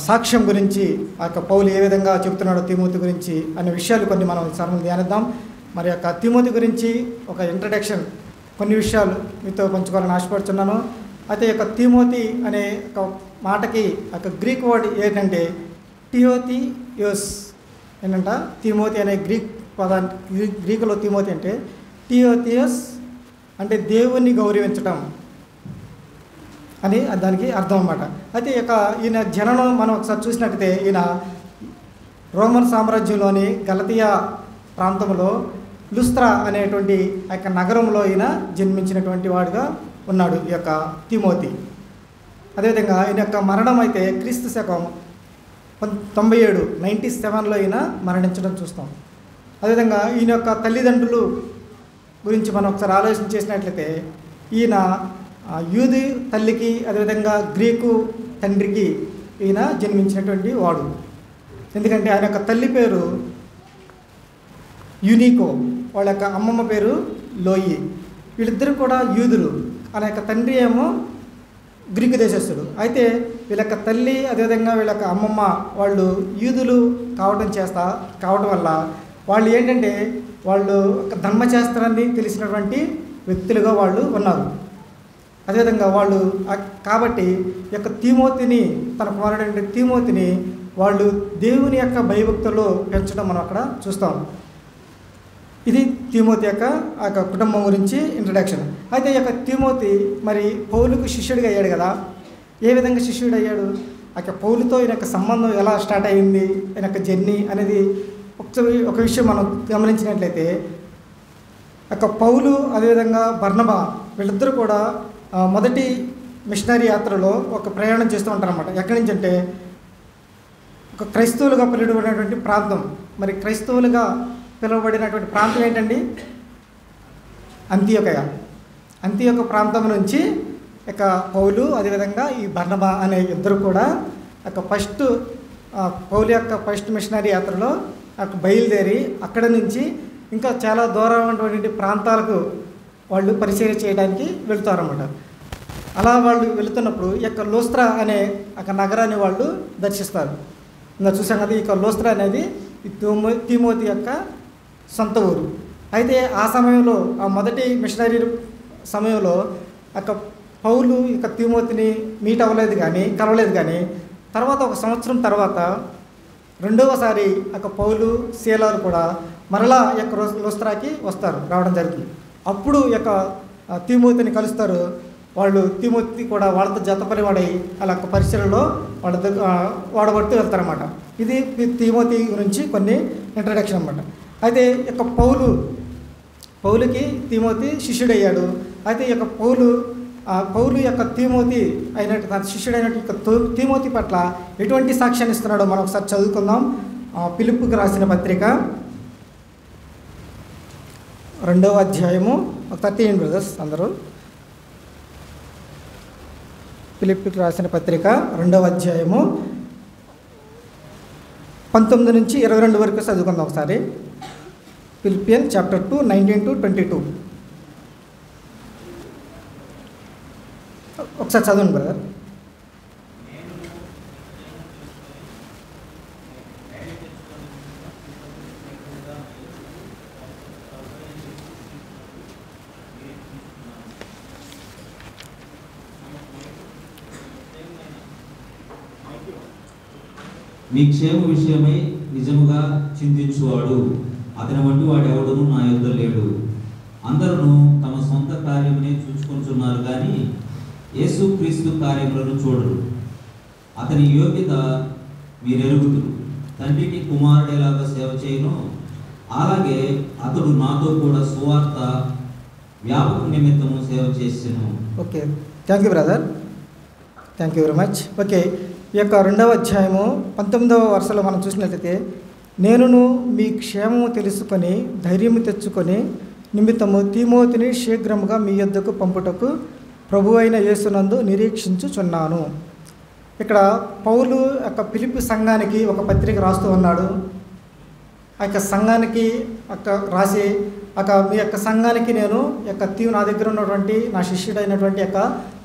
సాక్ష్యం గురించి ఆ యొక్క పౌలు ఏ విధంగా చెబుతున్నాడో తిమోతి గురించి అనే విషయాలు కొన్ని మనం సరళ ధ్యానిద్దాం. మరి యొక్క తిమోతి గురించి ఒక ఇంట్రడక్షన్ కొన్ని విషయాలు మీతో పంచుకోవాలని ఆశపడుతున్నాను. అయితే యొక్క తిమోతి అనే ఒక మాటకి ఒక గ్రీక్ వర్డ్ ఏంటంటే టియోతియోస్. ఏంటంట తిమోతి అనే గ్రీక్ పదాన్ని గ్రీకులో తిమోతి అంటే టియోతియోస్ అంటే దేవుణ్ణి గౌరవించటం అని దానికి అర్థం అన్నమాట. అయితే ఈయన జననం మనం ఒకసారి చూసినట్టయితే ఈయన రోమన్ సామ్రాజ్యంలోని గలతియా ప్రాంతంలో లుస్త్రా అనేటువంటి ఆ యొక్క నగరంలో ఈయన జన్మించినటువంటి వాడుగా ఉన్నాడు ఈ యొక్క తిమోతి. అదేవిధంగా ఈయన యొక్క మరణం అయితే క్రీస్తు శకం 97 ఈయన మరణించడం చూస్తాం. అదేవిధంగా ఈయన యొక్క తల్లిదండ్రులు గురించి మనం ఒకసారి ఆలోచన చేసినట్లయితే ఈయన యూదు తల్లికి అదేవిధంగా గ్రీకు తండ్రికి ఈయన జన్మించినటువంటి వాడు. ఎందుకంటే ఆయన యొక్క తల్లి పేరు యునికో, వాళ్ళ యొక్క అమ్మమ్మ పేరు లోయి. వీళ్ళిద్దరూ కూడా యూదులు. ఆయన యొక్క తండ్రి ఏమో గ్రీకు దేశస్థుడు. అయితే వీళ్ళ యొక్క తల్లి అదేవిధంగా వీళ్ళ యొక్క అమ్మమ్మ వాళ్ళు యూదులు కావడం వల్ల వాళ్ళు ఏంటంటే వాళ్ళు ఒక ధర్మశాస్త్రాన్ని తెలిసినటువంటి వ్యక్తులుగా వాళ్ళు ఉన్నారు. అదేవిధంగా వాళ్ళు కాబట్టి యొక్క తిమోతిని తన కుమారుడైన తిమోతిని వాళ్ళు దేవుని యొక్క భయభక్తుల్లో పెంచడం మనం అక్కడ చూస్తాం. ఇది తిమోతి యొక్క ఆ యొక్క కుటుంబం గురించి ఇంట్రడక్షన్. అయితే ఈ యొక్క తిమోతి మరి పౌలుకు శిష్యుడిగా అయ్యాడు కదా. ఏ విధంగా శిష్యుడు అయ్యాడు, ఆ యొక్క పౌలుతో ఈయన యొక్క సంబంధం ఎలా స్టార్ట్ అయ్యింది, ఈయన యొక్క జర్నీ అనేది ఒక విషయం మనం గమనించినట్లయితే యొక్క పౌలు అదేవిధంగా బర్నబా వీళ్ళిద్దరూ కూడా మొదటి మిషనరీ యాత్రలో ఒక ప్రయాణం చేస్తూ ఉంటారన్నమాట. ఎక్కడి నుంచి అంటే ఒక క్రైస్తవులుగా పిలువబడినటువంటి ప్రాంతం. మరి క్రైస్తవులుగా పిలువబడినటువంటి ప్రాంతం ఏంటండి? అంతియొక ప్రాంతం నుంచి ఇక పౌలు అదేవిధంగా ఈ బర్నబా అనే ఇద్దరు కూడా పౌలు యొక్క ఫస్ట్ మిషనరీ యాత్రలో బయలుదేరి అక్కడ నుంచి ఇంకా చాలా దూరమైనటువంటి ప్రాంతాలకు వాళ్ళు పరిచయం చేయడానికి వెళ్తారన్నమాట. అలా వాళ్ళు వెళుతున్నప్పుడు ఈ యొక్క లుస్త్రా అనే ఒక నగరాన్ని వాళ్ళు దర్శిస్తారు. ఇంకా చూసాం కదా, ఈ లుస్త్రా అనేది తిమోతి యొక్క సొంత ఊరు. అయితే ఆ సమయంలో ఆ మొదటి మిషనరీ సమయంలో పౌలు ఇక తిమోతిని మీట్ అవ్వలేదు కానీ కలవలేదు. కానీ తర్వాత ఒక సంవత్సరం తర్వాత రెండవసారి పౌలు శీలాలు కూడా మరలా ఈ యొక్క లుస్త్రాకి రావడం జరిగింది. అప్పుడు ఈ యొక్క తిమోతిని కలుస్తారు. వాళ్ళు తిమోతి కూడా వాళ్ళతో జతపరివాడై అలా పరిచయలో వాడబడుతూ వెళ్తారన్నమాట. ఇది తిమోతి గురించి కొన్ని ఇంట్రడక్షన్ అన్నమాట. అయితే ఈ యొక్క పౌలుకి తిమోతి శిష్యుడయ్యాడు. అయితే ఈ యొక్క పౌలు యొక్క తిమోతి అయినట్టు తన శిష్యుడైనట్టు తిమోతి పట్ల ఎటువంటి సాక్ష్యాన్ని ఇస్తున్నాడో మనం ఒకసారి చదువుకుందాం. ఫిలిప్పుకి రాసిన పత్రిక 2వ అధ్యాయము 13 బ్రదర్స్ అందరూ. ఫిలిప్పుకి రాసిన పత్రిక 2వ అధ్యాయము 19 నుంచి 22 వరకు చదువుకుందాం ఒకసారి. ఫిలిపియన్ చాప్టర్ 2 19 to 22 ఒకసారి చదవండి బ్రదర్. మీ క్షేమ విషయమై నిజముగా చింతించువాడు అతని వంటి వాడు ఎవడును నా యొద్ద లేడు. అందరూ తమ సొంత కార్యమునే చూచుకొనుచున్నారు కానీ యేసుక్రీస్తు కార్యములను చూడరు. అతని యోగ్యత మీరెరుగుదురు. తండ్రికి కుమారుడేలాగా సేవ చేయను అలాగే అతడు నాతో కూడా సువార్త వ్యాపక నిమిత్తము సేవ చేసాను. Okay, thank you brother, thank you very much. Okay, ఈ యొక్క 2వ అధ్యాయము 19వ వరుసలో మనం చూసినట్లయితే నేనును మీ క్షేమము తెలుసుకొని ధైర్యము తెచ్చుకొని నిమిత్తము తిమోతిని శీఘ్రముగా మీ యొద్దకు పంపుటకు ప్రభువైన యేసునందు నిరీక్షించుచున్నాను. ఇక్కడ పౌలు యొక్క ఫిలిప్పి సంఘానికి ఒక పత్రిక రాస్తూ ఉన్నాడు. ఆ యొక్క సంఘానికి రాసి మీ యొక్క సంఘానికి నేను నా దగ్గర ఉన్నటువంటి నా శిష్యుడైనటువంటి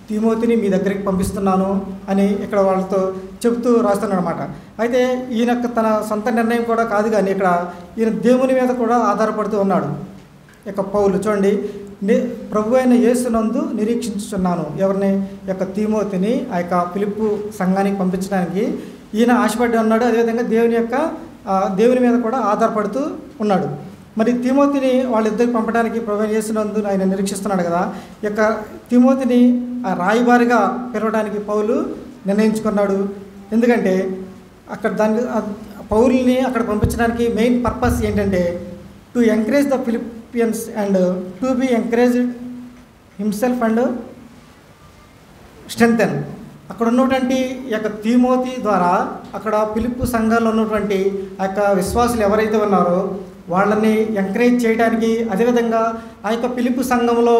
తిమోతిని మీ దగ్గరికి పంపిస్తున్నాను అని ఇక్కడ వాళ్ళతో చెబుతూ రాస్తున్నాడు అనమాట. అయితే ఈయన తన సొంత నిర్ణయం కూడా కాదు, కానీ ఇక్కడ ఈయన దేవుని మీద కూడా ఆధారపడుతూ ఉన్నాడు. ఇక పౌలు చూడండి, ప్రభు అయిన యేసునందు నిరీక్షించుచున్నాను. ఎవరిని? యొక్క తిమోతిని ఆ యొక్క ఫిలిప్పు సంఘానికి పంపించడానికి ఈయన ఆశపడి ఉన్నాడు. అదేవిధంగా దేవుని మీద కూడా ఆధారపడుతూ ఉన్నాడు. మరి తిమోతిని వాళ్ళిద్దరికి పంపడానికి ప్రభు అయిన యేసునందు ఆయన నిరీక్షిస్తున్నాడు కదా. ఈ యొక్క తిమోతిని రాయబారిగా పిలవడానికి పౌలు నిర్ణయించుకున్నాడు. ఎందుకంటే అక్కడ పౌలుని అక్కడ పంపించడానికి మెయిన్ పర్పస్ ఏంటంటే to encourage the Philippians and to be encouraged himself and strengthen. అక్కడ ఉన్నటువంటి ఈ యొక్క తిమోతి ద్వారా అక్కడ ఫిలిప్పు సంఘాల్లో ఉన్నటువంటి ఆ యొక్క విశ్వాసులు ఎవరైతే ఉన్నారో వాళ్ళని ఎంకరేజ్ చేయడానికి, అదేవిధంగా ఆ యొక్క ఫిలిప్పు సంఘంలో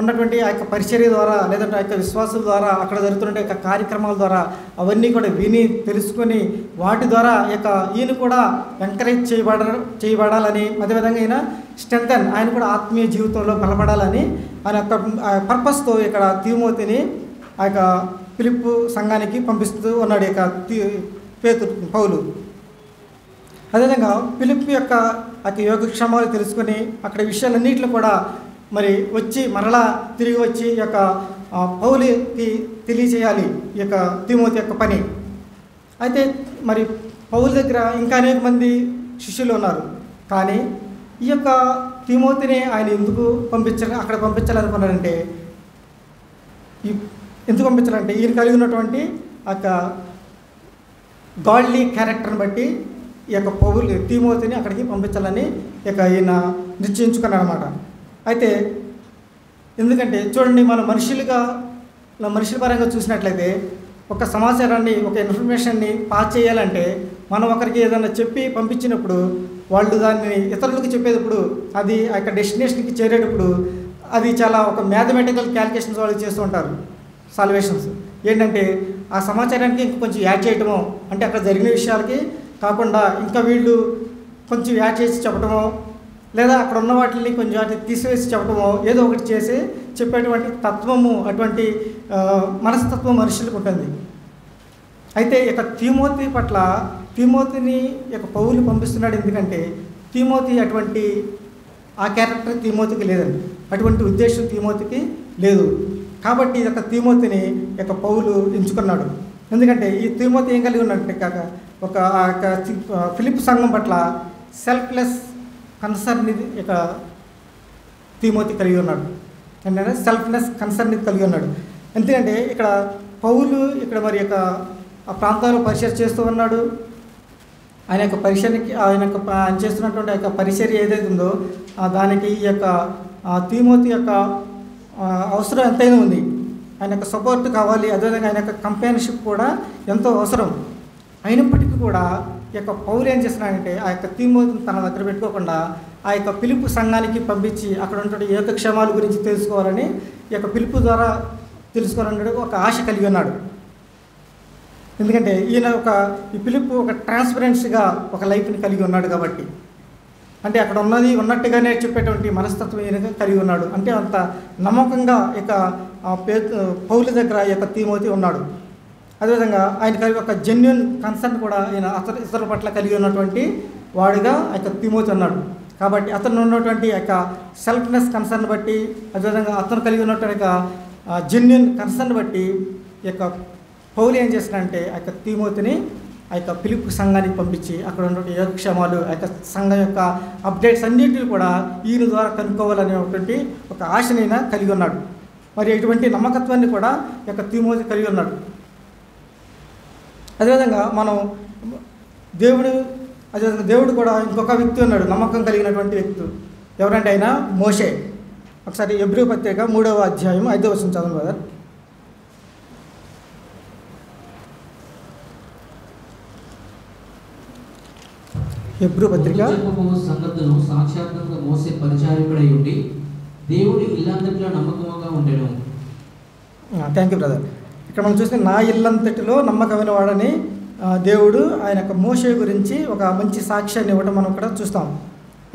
ఉన్నటువంటి ఆ యొక్క పరిచర్య ద్వారా, లేదంటే ఆ యొక్క విశ్వాసుల ద్వారా అక్కడ జరుగుతున్న యొక్క కార్యక్రమాల ద్వారా అవన్నీ కూడా విని తెలుసుకొని వాటి ద్వారా ఈయన కూడా ఎంకరేజ్ చేయబడాలని, అదేవిధంగా ఈయన స్ట్రెంగ్థెన్, ఆయన కూడా ఆత్మీయ జీవితంలో బలపడాలని ఆయన యొక్క పర్పస్తో ఇక్కడ తిమోతిని ఆ యొక్క ఫిలిప్పు సంఘానికి పంపిస్తూ ఉన్నాడు ఇక పౌలు. అదేవిధంగా ఫిలిప్పు యొక్క యోగక్షేమాలు తెలుసుకొని అక్కడ విషయాలన్నింటిలో కూడా మరి మరలా తిరిగి వచ్చి ఈ యొక్క పౌలుకి తెలియచేయాలి ఈ యొక్క తిమోతి యొక్క పని. అయితే మరి పౌలు దగ్గర ఇంకా అనేక మంది శిష్యులు ఉన్నారు, కానీ ఈ యొక్క తిమోతిని ఆయన ఎందుకు అక్కడ పంపించాలనుకున్నారంటే, ఎందుకు పంపించాలంటే ఈయన కలిగి ఉన్నటువంటి ఆ యొక్క గాడ్లీ క్యారెక్టర్ని బట్టి ఈ యొక్క తిమోతిని అక్కడికి పంపించాలని ఈయన నిశ్చయించుకున్నాడు అన్నమాట. అయితే ఎందుకంటే చూడండి, మనం మనుషుల పరంగా చూసినట్లయితే ఒక సమాచారాన్ని, ఒక ఇన్ఫర్మేషన్ని పాస్ చేయాలంటే మనం ఒకరికి ఏదైనా చెప్పి పంపించినప్పుడు వాళ్ళు దాన్ని ఇతరులకు చెప్పేటప్పుడు అది ఆ యొక్క డెస్టినేషన్కి చేరేటప్పుడు అది చాలా ఒక మ్యాథమెటికల్ క్యాలిక్యులేషన్స్ వాళ్ళు చేస్తూ ఉంటారు, సాల్వేషన్స్. ఏంటంటే ఆ సమాచారానికి ఇంకా కొంచెం యాడ్ చేయటమో, అంటే అక్కడ జరిగిన విషయాలకి కాకుండా ఇంకా వీళ్ళు కొంచెం యాడ్ చేసి చెప్పడమో, లేదా అక్కడ ఉన్న వాటిని కొంచెం వాటిని తీసివేసి చెప్పడమో, ఏదో ఒకటి చేసి చెప్పేటువంటి తత్వము, అటువంటి మనస్తత్వం మనుషులకు ఉంటుంది. అయితే ఇక తిమోతి పట్ల తిమోతిని పౌలు పంపిస్తున్నాడు. ఎందుకంటే తిమోతి అటువంటి ఆ క్యారెక్టర్ తిమోతికి లేదండి, అటువంటి ఉద్దేశం తిమోతికి లేదు. కాబట్టి తిమోతిని పౌలు ఎంచుకున్నాడు. ఎందుకంటే ఈ తిమోతి ఏం కలిగి ఉన్నట్టే కాక ఒక ఫిలిప్ సంఘం పట్ల సెల్ఫ్లెస్ కన్సర్న్ తిమోతి కలిగి ఉన్నాడు. ఏంటంటే సెల్ఫ్లెస్ కన్సర్న్ కలిగి ఉన్నాడు. ఎందుకంటే ఇక్కడ పౌలు మరి ఆ ప్రాంతాల్లో పరిచయం చేస్తూ ఉన్నాడు. ఆయన పరిచర్యకి ఆయన చేస్తున్నటువంటి పరిచర్య ఏదైతే ఉందో దానికి ఈ తిమోతి అవసరం ఎంతైనా ఉంది. ఆయన సపోర్ట్ కావాలి, అదేవిధంగా ఆయన కంపానియన్షిప్ కూడా ఎంతో అవసరం. అయినప్పటికీ కూడా పౌలు ఏం చేస్తున్నాడంటే ఆ తిమోతిని తన దగ్గర పెట్టుకోకుండా ఆ ఫిలిప్పు సంఘానికి పంపించి అక్కడ ఉన్నటువంటి యోగక్షేమాల గురించి తెలుసుకోవాలని ఫిలిప్పు ద్వారా తెలుసుకోవాలనే ఒక ఆశ కలిగి ఉన్నాడు. ఎందుకంటే ఈయన ఈ ఫిలిప్పు ట్రాన్స్పరెన్సీగా ఒక లైఫ్ని కలిగి ఉన్నాడు కాబట్టి, అంటే అక్కడ ఉన్నది ఉన్నట్టుగానే చెప్పేటువంటి మనస్తత్వం ఈయన కలిగి ఉన్నాడు. అంటే అంత నమ్మకంగా పౌలు దగ్గర తిమోతి ఉన్నాడు. అదేవిధంగా ఆయన కలిగి ఒక జెన్యున్ కన్సర్న్ కూడా ఆయన ఇతరుల పట్ల కలిగి ఉన్నటువంటి వాడిగా తిమోతి ఉన్నాడు. కాబట్టి అతను ఉన్నటువంటి సెల్ఫ్నెస్ కన్సర్న్ బట్టి, అదేవిధంగా అతను కలిగి ఉన్నటువంటి జెన్యున్ కన్సర్న్ బట్టి పౌలు ఏం చేస్తున్నాడంటే తిమోతిని ఫిలిప్పు సంఘానికి పంపించి అక్కడ ఉన్నటువంటి యోగక్షేమాలు సంఘం యొక్క అప్డేట్స్ అన్నింటినీ కూడా ఈయన ద్వారా కనుక్కోవాలనేటువంటి ఒక ఆశనైనా కలిగి ఉన్నాడు. మరి ఇటువంటి నమ్మకత్వాన్ని కూడా తిమోతి కలిగి ఉన్నాడు. అదేవిధంగా మనం దేవుడు కూడా ఇంకొక వ్యక్తి ఉన్నాడు, నమ్మకం కలిగినటువంటి వ్యక్తి. ఎవరంటే ఆయన మోషే. ఒకసారి హెబ్రీ పత్రిక 3వ అధ్యాయం 5వ వచనం చదవండి బ్రదర్. హెబ్రీ పత్రిక సంగతులను సాక్షాత్తుగా మోసే పరిచారకుడై ఉండి దేవుడి ఇల్లంతటిలో నమ్మకంగా ఉండెను. Thank you brother. ఇక్కడ మనం చూస్తే నా ఇల్లంతటిలో నమ్మకమైన వాడని దేవుడు ఆయన మోషే గురించి ఒక మంచి సాక్ష్యాన్ని ఇవ్వడం మనం ఇక్కడ చూస్తాం.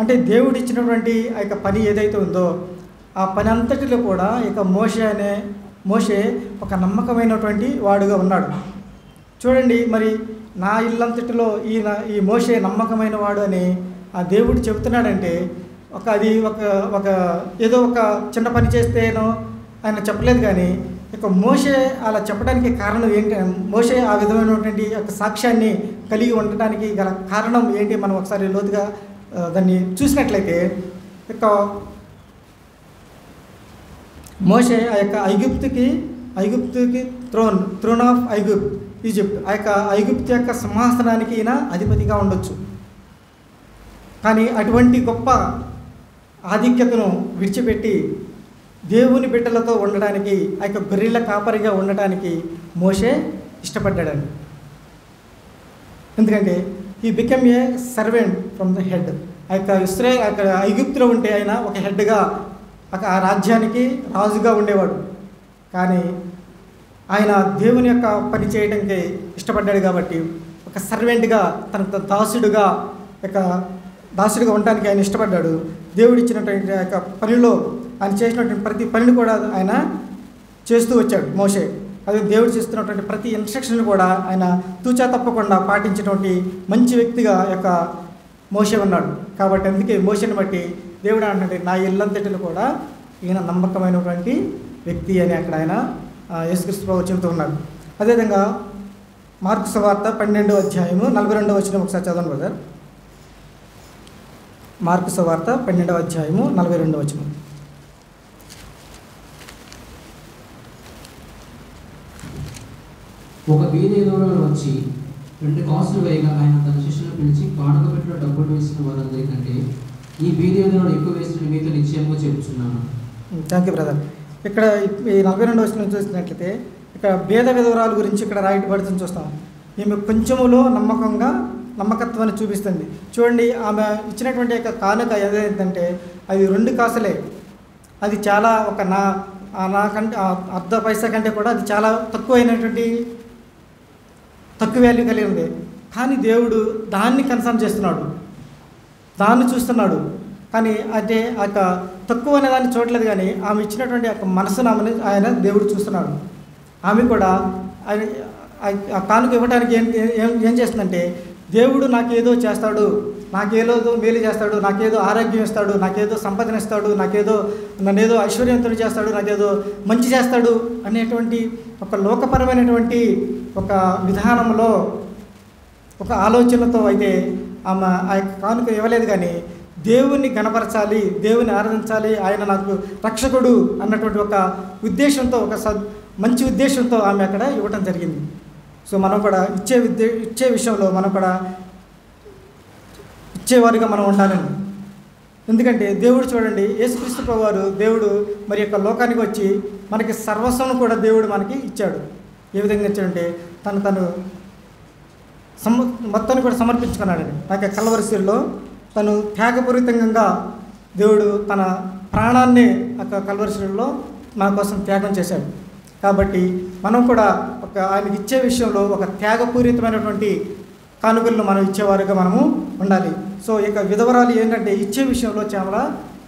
అంటే దేవుడు ఇచ్చినటువంటి ఆ పని ఏదైతే ఉందో ఆ పని అంతటిలో కూడా మోషే అనే మోషే ఒక నమ్మకమైనటువంటి వాడుగా ఉన్నాడు. చూడండి, మరి నా ఇల్లంతటిలో ఈ మోషే నమ్మకమైన వాడు అని ఆ దేవుడు చెబుతున్నాడంటే అది ఒక ఏదో ఒక చిన్న పని చేస్తేనో ఆయన చెప్పలేదు. కానీ ఇక మోషే అలా చెప్పడానికి కారణం ఏంటి, మోషే ఆ విధమైనటువంటి ఒక సాక్ష్యాన్ని కలిగి ఉండటానికి గల కారణం ఏంటి, మనం ఒకసారి లోతుగా దాన్ని చూసినట్లయితే ఇక మోషే ఆ యొక్క ఐగుప్తుకి థ్రోన్ ఆఫ్ ఈజిప్ట్, ఆ యొక్క ఐగుప్తు యొక్క సింహాసనానికి ఈయన అధిపతిగా ఉండొచ్చు. కానీ అటువంటి గొప్ప ఆధిక్యతను విడిచిపెట్టి దేవుని బిడ్డలతో ఉండడానికి, ఆ యొక్క గొర్రెల కాపరిగా ఉండటానికి మోషే ఇష్టపడ్డాడండి. ఎందుకంటే ఈ become a servant from the head. ఆ యొక్క ఐగుప్తులో ఉంటే ఆయన ఒక హెడ్గా ఆ రాజ్యానికి రాజుగా ఉండేవాడు. కానీ ఆయన దేవుని యొక్క పని చేయడానికి ఇష్టపడ్డాడు కాబట్టి ఒక సర్వెంట్గా, తనకు దాసుడుగా ఉండడానికి ఆయన ఇష్టపడ్డాడు. దేవుడు ఇచ్చినటువంటి ఆ యొక్క పనిలో ఆయన చేసినటువంటి ప్రతి పనిని కూడా ఆయన చేస్తూ వచ్చాడు మోషే. అదే దేవుడు చేస్తున్నటువంటి ప్రతి ఇన్స్ట్రక్షన్ కూడా ఆయన తూచా తప్పకుండా పాటించినటువంటి మంచి వ్యక్తిగా యొక్క మోషే ఉన్నాడు. కాబట్టి అందుకే మోషేని బట్టి దేవుడు అంటే నా ఇల్లంతటిలో కూడా ఈయన నమ్మకమైనటువంటి వ్యక్తి అని అక్కడ ఆయన యేసుక్రీస్తు ప్రభువు చెబుతూ ఉన్నాడు. అదేవిధంగా మార్కు సువార్త 12వ అధ్యాయము 42వ వచనం ఒకసారి చదవండి బ్రదర్. మార్కు సువార్త 12వ అధ్యాయము 42వ వచనం. ఒక వీధి దూరంలో వచ్చి 2 కాసులు వేయగా ఆయన తన శిష్యులను పిలిచి, కానుక పెట్టిన డబ్బులు వేసిన వారందరికంటే ఈ వీధి దూరంలో ఎక్కువ వేసిన మీతో నిశ్చయంగా చెబుతున్నాను. Thank you brother. ఇక్కడ ఈ 42వ వచనం చూసినట్లయితే ఇక్కడ భేద విధవరాల గురించి ఇక్కడ రాయబడుతుంది చూస్తాం. ఈమె కొంచెములో నమ్మకత్వాన్ని చూపిస్తుంది. చూడండి, ఆమె ఇచ్చినటువంటి యొక్క కానుక ఏదైందంటే అది 2 కాసులే. అది చాలా నాకంటే అర్ధ పైసా కంటే కూడా అది చాలా తక్కువ వాల్యూ కలిగి ఉంది. కానీ దేవుడు దాన్ని కన్సర్న్ చేస్తున్నాడు, దాన్ని చూస్తున్నాడు. కానీ అదే ఆ యొక్క తక్కువ అనే దాన్ని చూడలేదు. కానీ ఆమె ఇచ్చినటువంటి యొక్క మనసును ఆయన దేవుడు చూస్తున్నాడు. ఆమె కూడా ఆ కానుక ఇవ్వడానికి ఏం చేస్తుందంటే, దేవుడు నాకేదో చేస్తాడు, నాకేదో మేలు చేస్తాడు, నాకేదో ఆరోగ్యం ఇస్తాడు, నాకేదో సంపదన ఇస్తాడు, నన్నేదో ఐశ్వర్యవంతుడు చేస్తాడు, నాకేదో మంచి చేస్తాడు అనేటువంటి ఒక లోకపరమైనటువంటి ఒక విధానంలో ఒక ఆలోచనతో అయితే ఆమె ఆ యొక్క కానుక ఇవ్వలేదు. కానీ దేవుణ్ణి గణపరచాలి, దేవుని ఆరాధించాలి, ఆయన నాకు రక్షకుడు అన్నటువంటి ఒక ఉద్దేశంతో, మంచి ఉద్దేశంతో ఆమె అక్కడ ఇవ్వటం జరిగింది. సో మనం కూడా ఇచ్చే విషయంలో మనం కూడా ఇచ్చేవారిగా మనం ఉండాలండి. ఎందుకంటే దేవుడు చూడండి, యేసుక్రీస్తు ప్రభువారు దేవుడు మరి యొక్క లోకానికి వచ్చి మనకి సర్వస్వం కూడా దేవుడు మనకి ఇచ్చాడు. ఏ విధంగా ఇచ్చాడంటే తను మొత్తాన్ని కూడా సమర్పించుకున్నాడండి. నాకు కల్వరిశిలో తను త్యాగపూరితంగా దేవుడు తన ప్రాణాన్ని కల్వరిశిలో మన కోసం త్యాగం చేశాడు. కాబట్టి మనం కూడా ఆయనకి ఇచ్చే విషయంలో ఒక త్యాగపూరితమైనటువంటి కానుకలను మనం ఇచ్చేవారుగా మనము ఉండాలి. సో ఇక విధవరాలు ఏంటంటే ఇచ్చే విషయంలో చాలా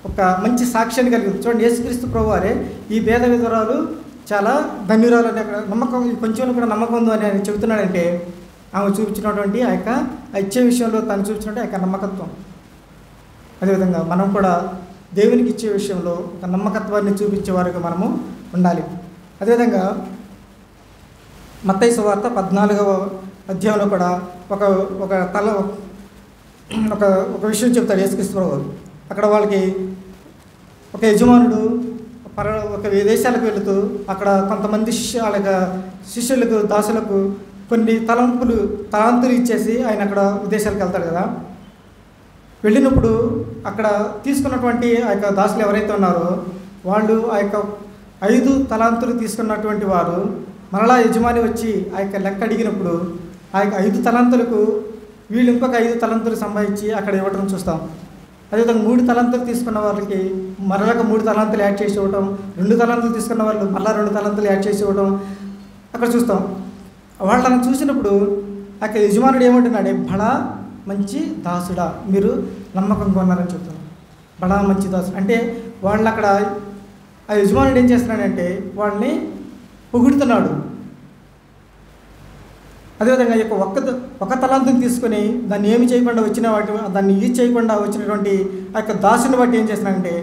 ఒక మంచి సాక్ష్యాన్ని కలిగింది. చూడండి, యేసుక్రీస్తు ప్రభువారే ఈ భేద విధవరాలు చాలా ధన్యురాలు అని అక్కడ నమ్మకం, కొంచెం కూడా నమ్మకం ఉందో అని ఆయన చెబుతున్నాడంటే ఆమె చూపించినటువంటి ఆ యొక్క ఇచ్చే విషయంలో తను చూపించినట్టు ఆ యొక్క నమ్మకత్వం. అదేవిధంగా మనం కూడా దేవునికి ఇచ్చే విషయంలో ఒక నమ్మకత్వాన్ని చూపించేవారుగా మనము ఉండాలి. అదేవిధంగా మత్తయి సువార్త 14వ అధ్యాయంలో కూడా ఒక విషయం చెప్తాడు యేసుక్రీస్తు ప్రభువు. అక్కడ వాళ్ళకి ఒక యజమానుడు ఒక విదేశాలకు వెళుతూ అక్కడ కొంతమంది శిష్యులకు దాసులకు కొన్ని తలాంతులు ఇచ్చేసి ఆయన అక్కడ విదేశాలకు వెళ్తాడు కదా. వెళ్ళినప్పుడు అక్కడ తీసుకున్నటువంటి ఆ యొక్క దాసులు ఎవరైతే ఉన్నారో వాళ్ళు ఆ యొక్క 5 తలాంతులు తీసుకున్నటువంటి వారు మరలా యజమాని వచ్చి ఆ యొక్క లెక్క అడిగినప్పుడు ఆ యొక్క 5 తలాంతులకు వీళ్ళు ఇంకొక 5 తలాంతులు సంపాదించి అక్కడ ఇవ్వటం చూస్తాం. అదేవిధంగా 3 తలాంతులు తీసుకున్న వాళ్ళకి మరొక 3 తలాంతులు యాడ్ చేసి ఇవ్వటం, 2 తలాంతులు తీసుకున్న వాళ్ళు మరలా 2 తలాంతులు యాడ్ చేసి ఇవ్వటం అక్కడ చూస్తాం. వాళ్ళని చూసినప్పుడు ఆ యజమానుడు ఏమంటున్నాడే, బడా మంచి దాసుడా, మీరు నమ్మకంగా ఉన్నారని చెప్తున్నాను. బడా మంచి దాసుడు అంటే వాళ్ళు అక్కడ ఆ యజమానుడు ఏం చేస్తున్నాడంటే వాళ్ళని పొగుడుతున్నాడు. అదేవిధంగా ఈ యొక్క ఒక తలాంతుని తీసుకొని దాన్ని ఏమి చేయకుండా దాన్ని యూజ్ చేయకుండా వచ్చినటువంటి ఆ యొక్క దాసుని బట్టి ఏం చేస్తున్నాడంటే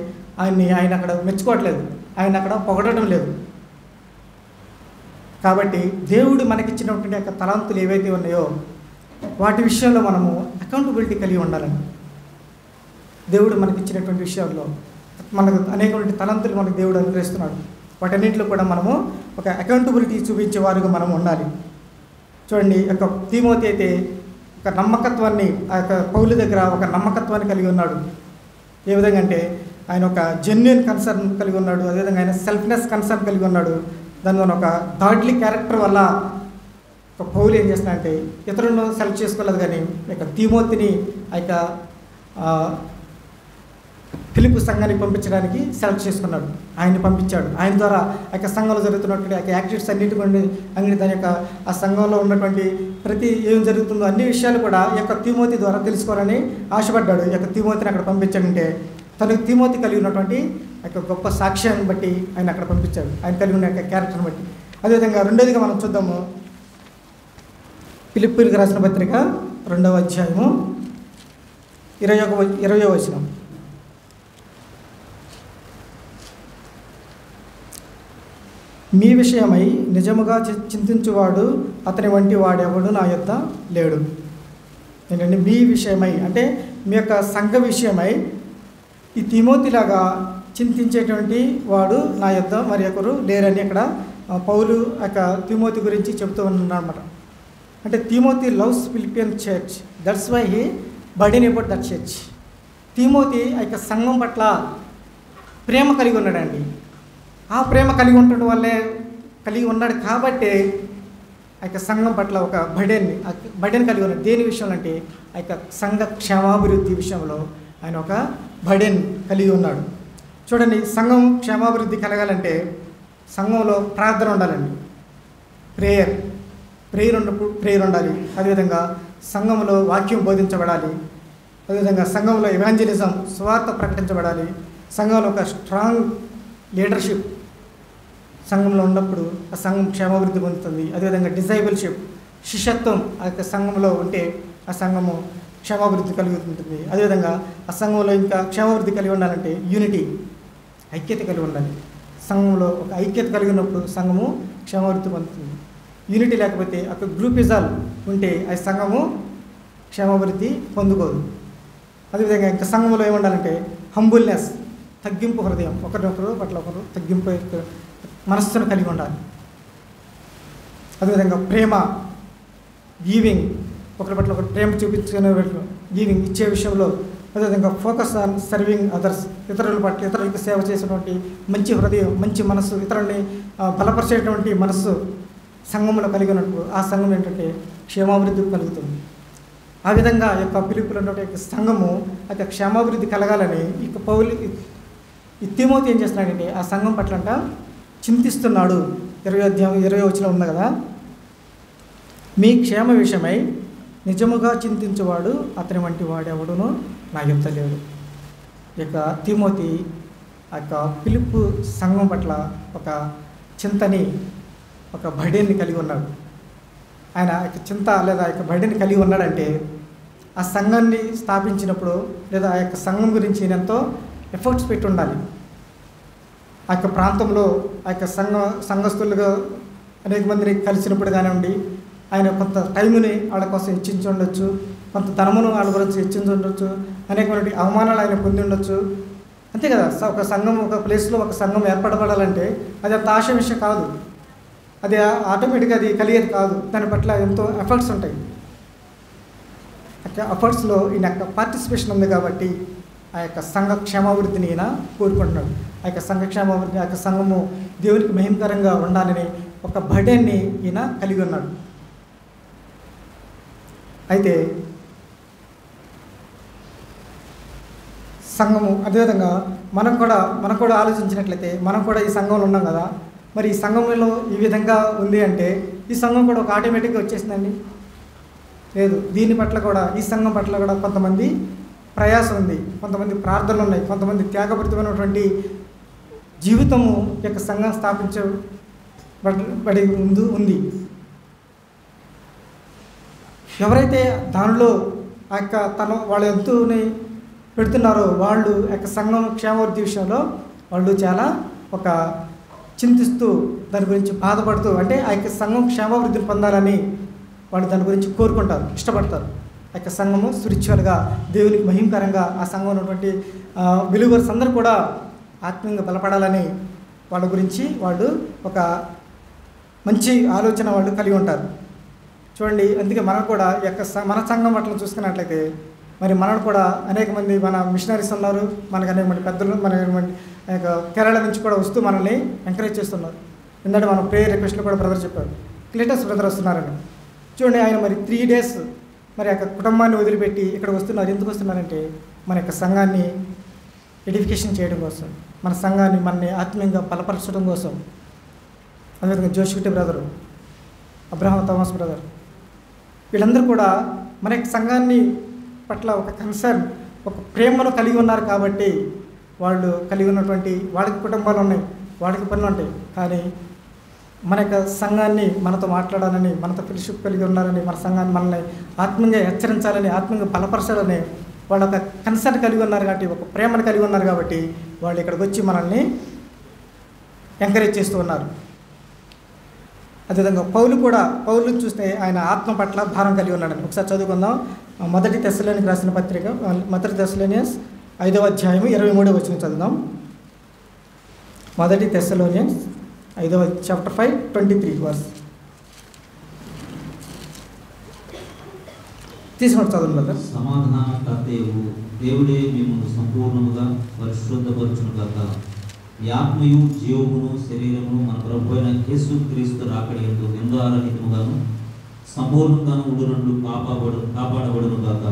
ఆయన అక్కడ మెచ్చుకోవట్లేదు, ఆయన అక్కడ పొగడటం లేదు. కాబట్టి దేవుడు మనకిచ్చినటువంటి యొక్క తలాంతులు ఏవైతే ఉన్నాయో వాటి విషయంలో మనము అకౌంటబిలిటీ కలిగి ఉండాలని. దేవుడు మనకిచ్చినటువంటి విషయాల్లో మనకు అనేకటువంటి తలాంతులు మనకు దేవుడు అనుగ్రహిస్తున్నాడు. వాటన్నింటిలో కూడా మనము ఒక అకౌంటబిలిటీ చూపించే వారుగా మనం ఉండాలి. చూడండి, యొక్క తిమోతి అయితే ఒక నమ్మకత్వాన్ని, ఆ యొక్క పౌలు దగ్గర ఒక నమ్మకత్వాన్ని కలిగి ఉన్నాడు. ఏ విధంగా అంటే ఆయన ఒక జెన్యున్ కన్సర్న్ కలిగి ఉన్నాడు. అదేవిధంగా ఆయన సెల్ఫ్నెస్ కన్సర్న్ కలిగి ఉన్నాడు. దానివల్ల ఒక గాడ్లీ క్యారెక్టర్ వల్ల ఒక పౌలు ఏం చేస్తున్నాడంటే ఇతరులను సెలెక్ట్ చేసుకోలేదు, కానీ ఇక తిమోతిని ఆ యొక్క ఫిలిప్పు సంఘానికి పంపించడానికి సెలెక్ట్ చేసుకున్నాడు. ఆయన్ని పంపించాడు. ఆయన ద్వారా ఆ యొక్క సంఘంలో జరుగుతున్నటువంటి ఆ యొక్క యాక్టివిటీస్ అన్నిటి దాని యొక్క ఆ సంఘంలో ఉన్నటువంటి ప్రతి ఏం జరుగుతుందో అన్ని విషయాలు కూడా ఈ యొక్క తిమోతి ద్వారా తెలుసుకోవాలని ఆశపడ్డాడు. ఈ యొక్క తిమోతిని అక్కడ పంపించాడంటే తనకు తిమోతి కలిగి ఉన్నటువంటి యొక్క గొప్ప సాక్ష్యాన్ని బట్టి ఆయన అక్కడ పంపించాడు, ఆయన కలిగి ఉన్న యొక్క క్యారెక్టర్ని బట్టి. అదేవిధంగా రెండోదిగా మనం చూద్దాము, ఫిలిప్పీయులకు రాసిన పత్రిక 2వ అధ్యాయము 20వ వచనం. మీ విషయమై నిజముగా చింతించువాడు అతని వంటి వాడెవడు నా యొద్ద లేడు. ఏంటంటే మీ విషయమై అంటే మీ యొక్క సంఘ విషయమై ఈ తిమోతిలాగా చింతించేటువంటి వాడు నా యొద్ద మరి ఒకరు లేరని ఇక్కడ పౌలు యొక్క తిమోతి గురించి చెబుతూ ఉన్నారన్నమాట. అంటే Timothy loves Philippian church, that's why he burden about that church. Timothy ఆ యొక్క సంఘం పట్ల ప్రేమ కలిగి ఉన్నాడండి. ఆ ప్రేమ కలిగి ఉండటం వల్లే కలిగి ఉన్నాడు కాబట్టి ఆ యొక్క సంఘం పట్ల ఒక బర్డెన్ కలిగి ఉన్నాడు. దేని విషయంలో అంటే ఆ యొక్క సంఘ క్షేమాభివృద్ధి విషయంలో ఆయన ఒక బర్డెన్ కలిగి ఉన్నాడు. చూడండి, సంఘం క్షేమాభివృద్ధి కలగాలంటే సంఘంలో ప్రార్థన ఉండాలండి, ప్రేయర్ ఉన్నప్పుడు ప్రేయర్ ఉండాలి. అదేవిధంగా సంఘంలో వాక్యం బోధించబడాలి. అదేవిధంగా సంఘంలో ఎవాంజలిజం స్వార్థ ప్రకటించబడాలి. సంఘంలో ఒక స్ట్రాంగ్ లీడర్షిప్ సంఘంలో ఉన్నప్పుడు ఆ సంఘం క్షేమాభివృద్ధి పొందుతుంది. అదేవిధంగా డిజైబుల్షిప్ శిష్యత్వం ఆ యొక్క సంఘంలో ఉంటే ఆ సంఘము క్షేమాభివృద్ధి కలిగి ఉంటుంది. అదేవిధంగా ఆ సంఘంలో ఇంకా క్షేమాభివృద్ధి కలిగి ఉండాలంటే యూనిటీ, ఐక్యత కలిగి ఉండాలి. సంఘంలో ఒక ఐక్యత కలిగి ఉన్నప్పుడు సంఘము క్షేమాభివృద్ధి పొందుతుంది. యూనిటీ లేకపోతే ఒక గ్రూపిజాలు ఉంటే ఆ సంఘము క్షేమాభివృద్ధి పొందుకోదు. అదేవిధంగా ఇంకా సంఘంలో ఏముండాలంటే హంబుల్నెస్, తగ్గింపు హృదయం, ఒకరినొకరు పట్ల ఒకరు తగ్గింపు మనస్సును కలిగి ఉండాలి. అదేవిధంగా ప్రేమ, గివింగ్, ఒకరి పట్ల ఒకరు ప్రేమ చూపించుకునే గివింగ్ ఇచ్చే విషయంలో. అదేవిధంగా ఫోకస్ ఆన్ సర్వింగ్ అదర్స్, ఇతరుల పట్ల ఇతరులకు సేవ చేసేటువంటి మంచి హృదయం, మంచి మనస్సు, ఇతరులని బలపరిచేటువంటి మనస్సు సంఘంలో కలిగి ఉన్నప్పుడు ఆ సంఘం ఏంటంటే క్షేమాభివృద్ధి కలుగుతుంది. ఆ విధంగా యొక్క ఫిలిప్పీలో ఉన్నటువంటి సంఘము అయితే క్షేమాభివృద్ధి కలగాలని ఇక పౌలు ఈ తిమోతి ఏం చేస్తున్నాడంటే ఆ సంఘం పట్లంట చింతిస్తున్నాడు. 20వ వచనం ఉంది కదా, మీ క్షేమ విషయమై నిజముగా చింతించేవాడు అతని వంటి వాడెవడునో నా యొద్ద లేడు. ఇక తిమోతి ఆ యొక్క ఫిలిప్పు సంఘం పట్ల ఒక చింతని, ఒక బర్డెన్ని కలిగి ఉన్నాడు. ఆయన యొక్క చింత లేదా ఆ యొక్క బర్డెన్ని కలిగి ఉన్నాడంటే ఆ సంఘాన్ని స్థాపించినప్పుడు లేదా ఆ యొక్క సంఘం గురించి ఎంతో ఎఫర్ట్స్ పెట్టి ఉండాలి. ఆ యొక్క ప్రాంతంలో ఆ యొక్క సంఘస్థులుగా అనేక మందిని కలిసినప్పుడు కానివ్వండి, ఆయన కొంత టైముని వాళ్ళ కోసం హెచ్చించి ఉండొచ్చు, కొంత ధనమును వాళ్ళ గురించి హెచ్చించి ఉండొచ్చు, అనేకమైన అవమానాలు ఆయన పొంది ఉండొచ్చు. అంతే కదా, ఒక సంఘం ఒక ప్లేస్లో ఒక సంఘం ఏర్పడబడాలంటే అది అంత ఆశ విషయం కాదు, అది ఆటోమేటిక్గా అది కలిగేది కాదు. దాని పట్ల ఎంతో ఎఫర్ట్స్ ఉంటాయి. ఎఫర్ట్స్లో ఈయన యొక్క పార్టిసిపేషన్ ఉంది కాబట్టి ఆ యొక్క సంఘ క్షేమాభివృద్ధిని ఈయన కోరుకుంటున్నాడు. ఆ యొక్క సంఘ క్షేమాభివృద్ధి, ఆ యొక్క సంఘము దేవునికి మహిమకరంగా ఉండాలని ఒక బర్డెన్ని ఈయన కలిగి ఉన్నాడు. అయితే సంఘము అదేవిధంగా మనం కూడా ఆలోచించినట్లయితే మనం కూడా ఈ సంఘంలో ఉన్నాం కదా, మరి ఈ సంఘంలో ఈ విధంగా ఉంది అంటే ఈ సంఘం కూడా ఒక ఆటోమేటిక్గా వచ్చేసిందండి? లేదు. దీని పట్ల కూడా ఈ సంఘం పట్ల కూడా కొంతమంది ప్రయాసం ఉంది, కొంతమంది ప్రార్థనలు ఉన్నాయి, కొంతమంది త్యాగపూరితమైనటువంటి జీవితము యొక్క సంఘం స్థాపించే బడి ముందు ఉంది. ఎవరైతే దానిలో ఆ యొక్క వాళ్ళ ఎంతుని పెడుతున్నారో వాళ్ళు ఆ యొక్క సంఘం క్షేమాభివృద్ధి విషయంలో వాళ్ళు చాలా ఒక చింతిస్తూ దాని గురించి బాధపడుతూ, అంటే ఆ యొక్క సంఘం క్షేమాభివృద్ధిని పొందాలని వాళ్ళు దాని గురించి కోరుకుంటారు, ఇష్టపడతారు. ఆ యొక్క సంఘము స్పిరిచువల్గా దేవునికి మహిమకరంగా ఆ సంఘం ఉన్నటువంటి బిలీవర్స్ అందరూ కూడా ఆత్మీయంగా బలపడాలని వాళ్ళ గురించి వాళ్ళు ఒక మంచి ఆలోచన వాళ్ళు కలిగి ఉంటారు. చూడండి, అందుకే మనం కూడా ఈ యొక్క మన సంఘం పట్ల చూసుకున్నట్లయితే మరి మనకు కూడా అనేక మంది మన మిషనరీస్ ఉన్నారు, మనకు అనేక మంది పెద్దలు, మన యొక్క కేరళ నుంచి కూడా వస్తూ మనల్ని ఎంకరేజ్ చేస్తున్నారు. ఎందుకంటే మనం ప్రేయర్ రిక్వెస్ట్లో కూడా బ్రదర్ చెప్పారు, క్లిటస్ బ్రదర్ వస్తున్నారని. చూడండి, ఆయన మరి 3 days మరి యొక్క కుటుంబాన్ని వదిలిపెట్టి ఇక్కడ వస్తున్నారు. ఎందుకు వస్తున్నారంటే మన యొక్క సంఘాన్ని ఎడిఫికేషన్ చేయడం కోసం, మన సంఘాన్ని మనని ఆత్మీయంగా బలపరచడం కోసం. అదేవిధంగా జోషిటి బ్రదరు, అబ్రహాం థామస్ బ్రదర్, వీళ్ళందరూ కూడా మన యొక్క సంఘాన్ని పట్ల ఒక కన్సర్న్, ఒక ప్రేమను కలిగి ఉన్నారు. కాబట్టి వాళ్ళు కలిగి ఉన్నటువంటి వాళ్ళకి కుటుంబాలు ఉన్నాయి, వాళ్ళకి పనులు ఉంటాయి, కానీ మన యొక్క సంఘాన్ని మనతో మాట్లాడాలని, మనతో ఫెలోషిప్ కలిగి ఉన్నారని, మన సంఘాన్ని మనల్ని ఆత్మీయంగా హెచ్చరించాలని, ఆత్మీయంగా బలపరచాలని వాళ్ళు ఒక కన్సర్న్ కలిగి ఉన్నారు. కాబట్టి ఒక ప్రేమను కలిగి ఉన్నారు. కాబట్టి వాళ్ళు ఇక్కడికి వచ్చి మనల్ని ఎంకరేజ్ చేస్తూ ఉన్నారు. అదేవిధంగా పౌలు చూస్తే ఆయన ఆత్మ పట్ల భారం కలిగి ఉన్నాడని ఒకసారి చదువుకుందాం. మొదటి తెస్సలోనికి రాసిన పత్రిక, మొదటి తెస్సలోనియన్స్ 5వ అధ్యాయము 23వ వచనం చదువుదాం. మొదటి తెస్సలోనియన్స్ 5వ చాప్టర్ 5:23 వర్స్ తీసుకొని చదువు బ్రదర్. సమాధానకర్తయు దేవుడే మిమ్మల్ని సంపూర్ణముగా పరిశుద్ధపరచును గాక. ఈ ఆత్మయు జీవమును శరీరమును మన ప్రభు అయిన యేసుక్రీస్తు రాకడ యందు నిందారహితముగాను సంపూర్ణంగాను ఉడురండు కాపాడబడును గాక.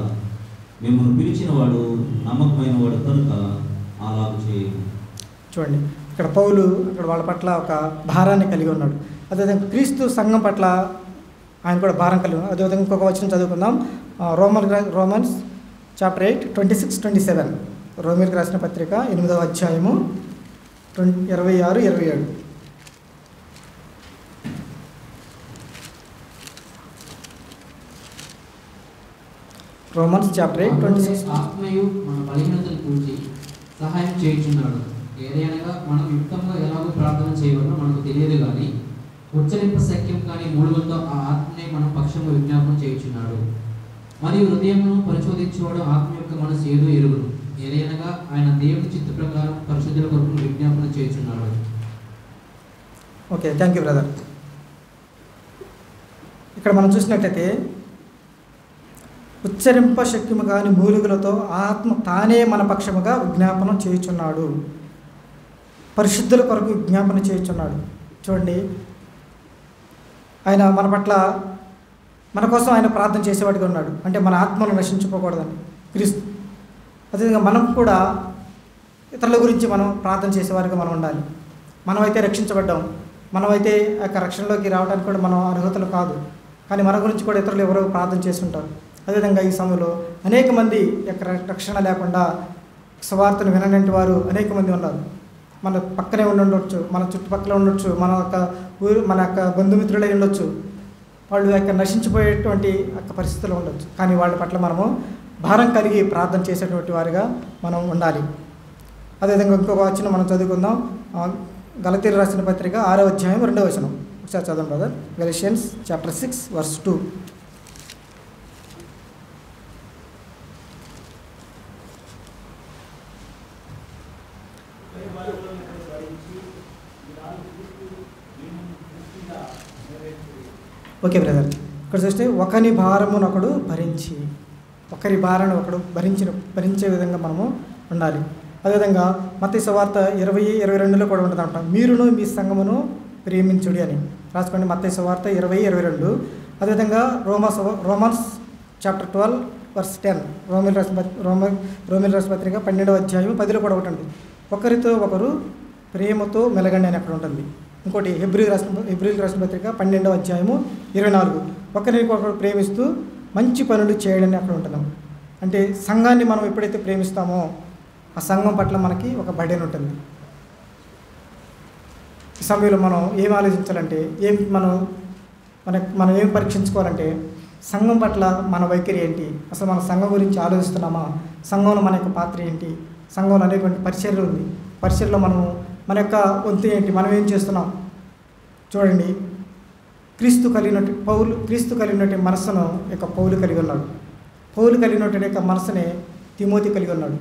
మిమ్మల్ని పిలిచిన వాడు నమ్మకమైన వాడు కనుక అలాగ చేయు. చూడండి, ఇక్కడ పౌలు అక్కడ వాళ్ళ పట్ల ఒక భారాన్ని కలిగి ఉన్నాడు. అదేవిధంగా క్రీస్తు సంఘం పట్ల ఆయన కూడా భారం కలిగి ఉన్నాడు. అదేవిధంగా ఇంకొక వచనం చదువుకుందాం. రోమన్స్ చాప్టర్ 8:26-27 రోమిలకు రాసిన పత్రిక 8వ అధ్యాయము 26-27. Romans chapter 8:26. ఆత్మయు మన బలహీనతను కూర్చి సహాయం చేయుచున్నాడు. ఏదైనా మనం యుక్తంగా ఎలాగో ప్రార్థన చేయవలనో మనకు తెలియదు, కానీ ఉచ్చరింప శక్యం కానీ మూలుగులతో ఆ ఆత్మనే మన పక్షము విజ్ఞాపనం చేయుచున్నాడు. మరియు హృదయమును పరిశోధించేవాడు ఆత్మ యొక్క మనసు ఏదో ఎరుగును. ఏదైనా ఆయన దేవుని చిత్త ప్రకారం పరిశుద్ధుల కొరకు విజ్ఞాపనం చేయుచున్నాడు. Okay, thank you brother. ఇక్కడ మనం చూసినట్లయితే ఉచ్చరింప శక్యము కాని మూలుగులతో ఆత్మ తానే మన పక్షముగా విజ్ఞాపనం చేయుచున్నాడు, పరిశుద్ధుల కొరకు విజ్ఞాపన చేయుచున్నాడు. చూడండి, ఆయన మన పట్ల మన కోసం ఆయన ప్రార్థన చేసేవాడిగా ఉన్నాడు. అంటే మన ఆత్మను నశించుకోకూడదని క్రీస్తు. అదేవిధంగా మనం కూడా ఇతరుల గురించి మనం ప్రార్థన చేసేవారిగా మనం ఉండాలి. మనమైతే రక్షించబడ్డాం, మనమైతే ఆ యొక్క రక్షణలోకి రావడానికి కూడా మనం అర్హతలు కాదు, కానీ మన గురించి కూడా ఇతరులు ఎవరో ప్రార్థన చేస్తుంటారు. అదేవిధంగా ఈ సమయంలో అనేక మంది యొక్క రక్షణ లేకుండా సువార్తను వినని వారు అనేక మంది ఉన్నారు. మన పక్కనే ఉండొచ్చు, మన చుట్టుపక్కల ఉండొచ్చు, మన యొక్క మన యొక్క బంధుమిత్రులై ఉండొచ్చు. వాళ్ళు యొక్క నశించిపోయేటువంటి యొక్క పరిస్థితులు ఉండొచ్చు, కానీ వాళ్ళ పట్ల మనము భారం కలిగి ప్రార్థన చేసేటువంటి వారిగా మనం ఉండాలి. అదేవిధంగా ఇంకొక వచనం మనం చదువుకుందాం. గలతీయులకు రాసిన పత్రిక 6వ అధ్యాయం 2వ వచనం ఒకసారి చదవండి brother. Galatians chapter 6 verse 2. Okay brother, ఇక్కడ చూస్తే ఒకరి భారమును ఒకడు భరించి, ఒకరి భారాన్ని ఒకడు భరించే విధంగా మనము ఉండాలి. అదేవిధంగా మత్తయి సువార్త 20:22 కూడా ఉంటుందంట, మీరును మీ సంఘమును ప్రేమించుడి అని రాసుకోండి. మత్తయి సువార్త 20:22. అదేవిధంగా రోమన్స్ చాప్టర్ 12 verse 10 రోమిల రాసిన పత్రిక 12వ అధ్యాయం 10లో కూడా ఒకటి ఉంది, ఒకరితో ఒకరు ప్రేమతో మెలగండి అని అక్కడ ఉంటుంది. ఇంకోటి హెబ్రీయులకు రాసిన పత్రిక 12వ అధ్యాయము 24, ఒకరికొకరు ప్రేమిస్తూ మంచి పనులు చేయడని అక్కడ ఉంటున్నాం. అంటే సంఘాన్ని మనం ఎప్పుడైతే ప్రేమిస్తామో ఆ సంఘం పట్ల మనకి ఒక బర్డెన్ ఉంటుంది. ఈ సమయంలో మనం ఏం ఆలోచించాలంటే మనం ఏం పరీక్షించుకోవాలంటే సంఘం పట్ల మన వైఖరి ఏంటి, అసలు మన సంఘం గురించి ఆలోచిస్తున్నామా, సంఘంలో మన యొక్క పాత్ర ఏంటి, సంఘంలో అనేటువంటి పరిచర్య ఉంది, పరిచర్యలో మన యొక్క వంతు ఏంటి, మనం ఏం చేస్తున్నాం. చూడండి, క్రీస్తు కలిగినటువంటి మనస్సును యొక్క పౌలు కలిగి ఉన్నాడు. పౌలు కలిగినటువంటి యొక్క మనసునే తిమోతి కలిగి ఉన్నాడు.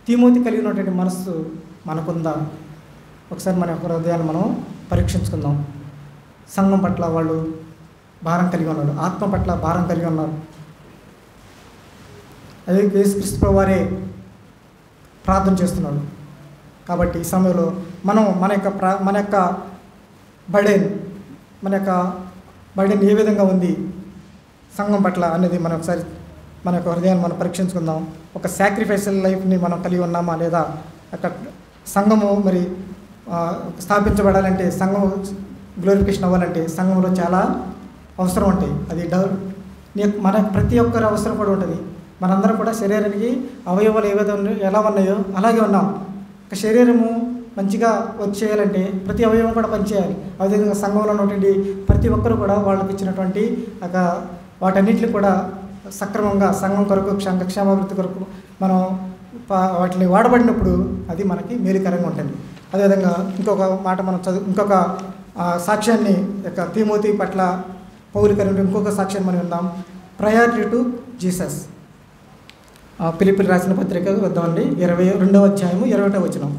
తిమోతి కలిగినటువంటి మనస్సు మనకుందా? ఒకసారి మన యొక్క హృదయాన్ని మనం పరీక్షించుకుందాం. సంఘం పట్ల వాళ్ళు భారం కలిగి ఉన్నాడు, ఆత్మ పట్ల భారం కలిగి ఉన్నారు. అదే యేసుక్రీస్తు వారే ప్రార్థన చేస్తున్నాడు. కాబట్టి ఈ సమయంలో మనం మన యొక్క బర్డెన్ ఏ విధంగా ఉంది సంఘం పట్ల అనేది మనం ఒకసారి మన యొక్క హృదయాన్ని మనం పరీక్షించుకుందాం. ఒక సాక్రిఫైసల్ లైఫ్ని మనం కలిగి ఉన్నామా లేదా? అక్కడ సంఘము మరి స్థాపించబడాలంటే, సంఘం గ్లోరిఫికేషన్ అవ్వాలంటే సంఘంలో చాలా అవసరం ఉంటాయి. అది మన ప్రతి ఒక్కరి అవసరం కూడా ఉంటుంది. మనందరం కూడా శరీరానికి అవయవాలు ఎలా ఉన్నాయో అలాగే ఉన్నాం. ఒక శరీరము మంచిగా వచ్చేయాలంటే ప్రతి అవయవం కూడా పనిచేయాలి. అదేవిధంగా సంఘంలో ఉన్నటువంటి ప్రతి ఒక్కరు కూడా వాళ్ళకి ఇచ్చినటువంటి వాటన్నిటిని కూడా సక్రమంగా సంఘం కొరకు, క్షేమాభివృద్ధి కొరకు మనం వాటిని వాడబడినప్పుడు అది మనకి మేలుకరంగా ఉంటుంది. అదేవిధంగా ఇంకొక మాట మనం ఇంకొక సాక్ష్యాన్ని యొక్క తిమోతి పట్ల పౌలు కలిగిన ఇంకొక సాక్ష్యాన్ని మనం విందాం. Priority to Jesus. ఫిలిప్పీయులకు రాసిన పత్రిక వద్దామండి, 22వ అధ్యాయము 21వ వచనం.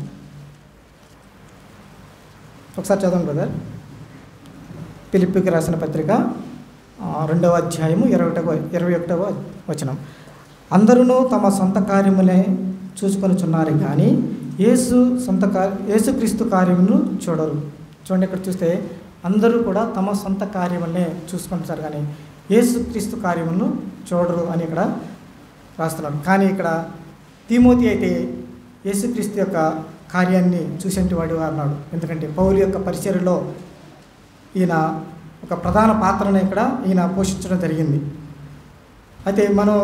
ఒకసారి చదవండి బ్రదర్. ఫిలిప్పీయులకు రాసిన పత్రిక 2వ అధ్యాయము 21వ వచనం. అందరూ తమ సొంత కార్యములే చూసుకొనిచున్నారు కానీ యేసుక్రీస్తు కార్యమును చూడరు. చూడండి, ఇక్కడ చూస్తే అందరూ కూడా తమ సొంత కార్యములనే చూసుకుంటారు కానీ యేసుక్రీస్తు కార్యమును చూడరు అని ఇక్కడ రాస్తున్నాడు. కానీ ఇక్కడ తిమోతి అయితే యేసుక్రీస్తు యొక్క కార్యాన్ని చూసేంటి వాడు అన్నాడు. ఎందుకంటే పౌలు యొక్క పరిచర్యలో ఈయన ఒక ప్రధాన పాత్రను ఈయన పోషించడం జరిగింది. అయితే మనం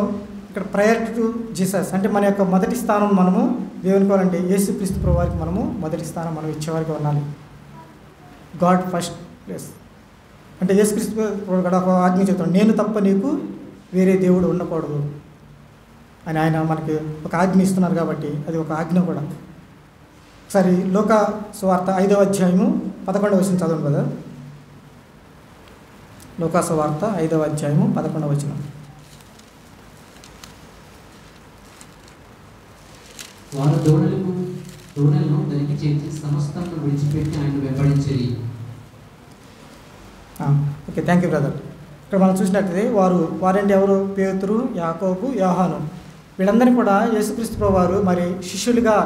ఇక్కడ ప్రయారిటీ టు జీసస్ అంటే మన యొక్క మొదటి స్థానం మనము దేవునికి వాళ్ళంటే యేసుక్రీస్తు ప్రభువారికి మనము మొదటి స్థానం మనం ఇచ్చేవారికి ఉండాలి. గాడ్ ఫస్ట్ ప్లేస్ అంటే యేసుక్రీస్తు కూడా ఒక ఆజ్ఞ చెప్తాడు, నేను తప్ప నీకు వేరే దేవుడు ఉండకూడదు అని ఆయన మనకి ఒక ఆజ్ఞ ఇస్తున్నారు. కాబట్టి అది ఒక ఆజ్ఞ కూడా. ఒకసారి లూకా సువార్త 5వ అధ్యాయము 11వ వచనం చదవండి కదా. లూకా సువార్త 5వ అధ్యాయము 11వ వచనం. వారు దోణలను దానికి చేర్చి సమస్తమును విడిచిపెట్టి ఆయన వెంబడించేది. Okay, thank you brother. ఇక్కడ మనం చూసినట్లయితే వారంటే ఎవరు? పేతురు, యాకోబు, యోహాను. వీళ్ళందరినీ కూడా యేసుక్రీస్తు ప్రభువారు మరి శిష్యులుగా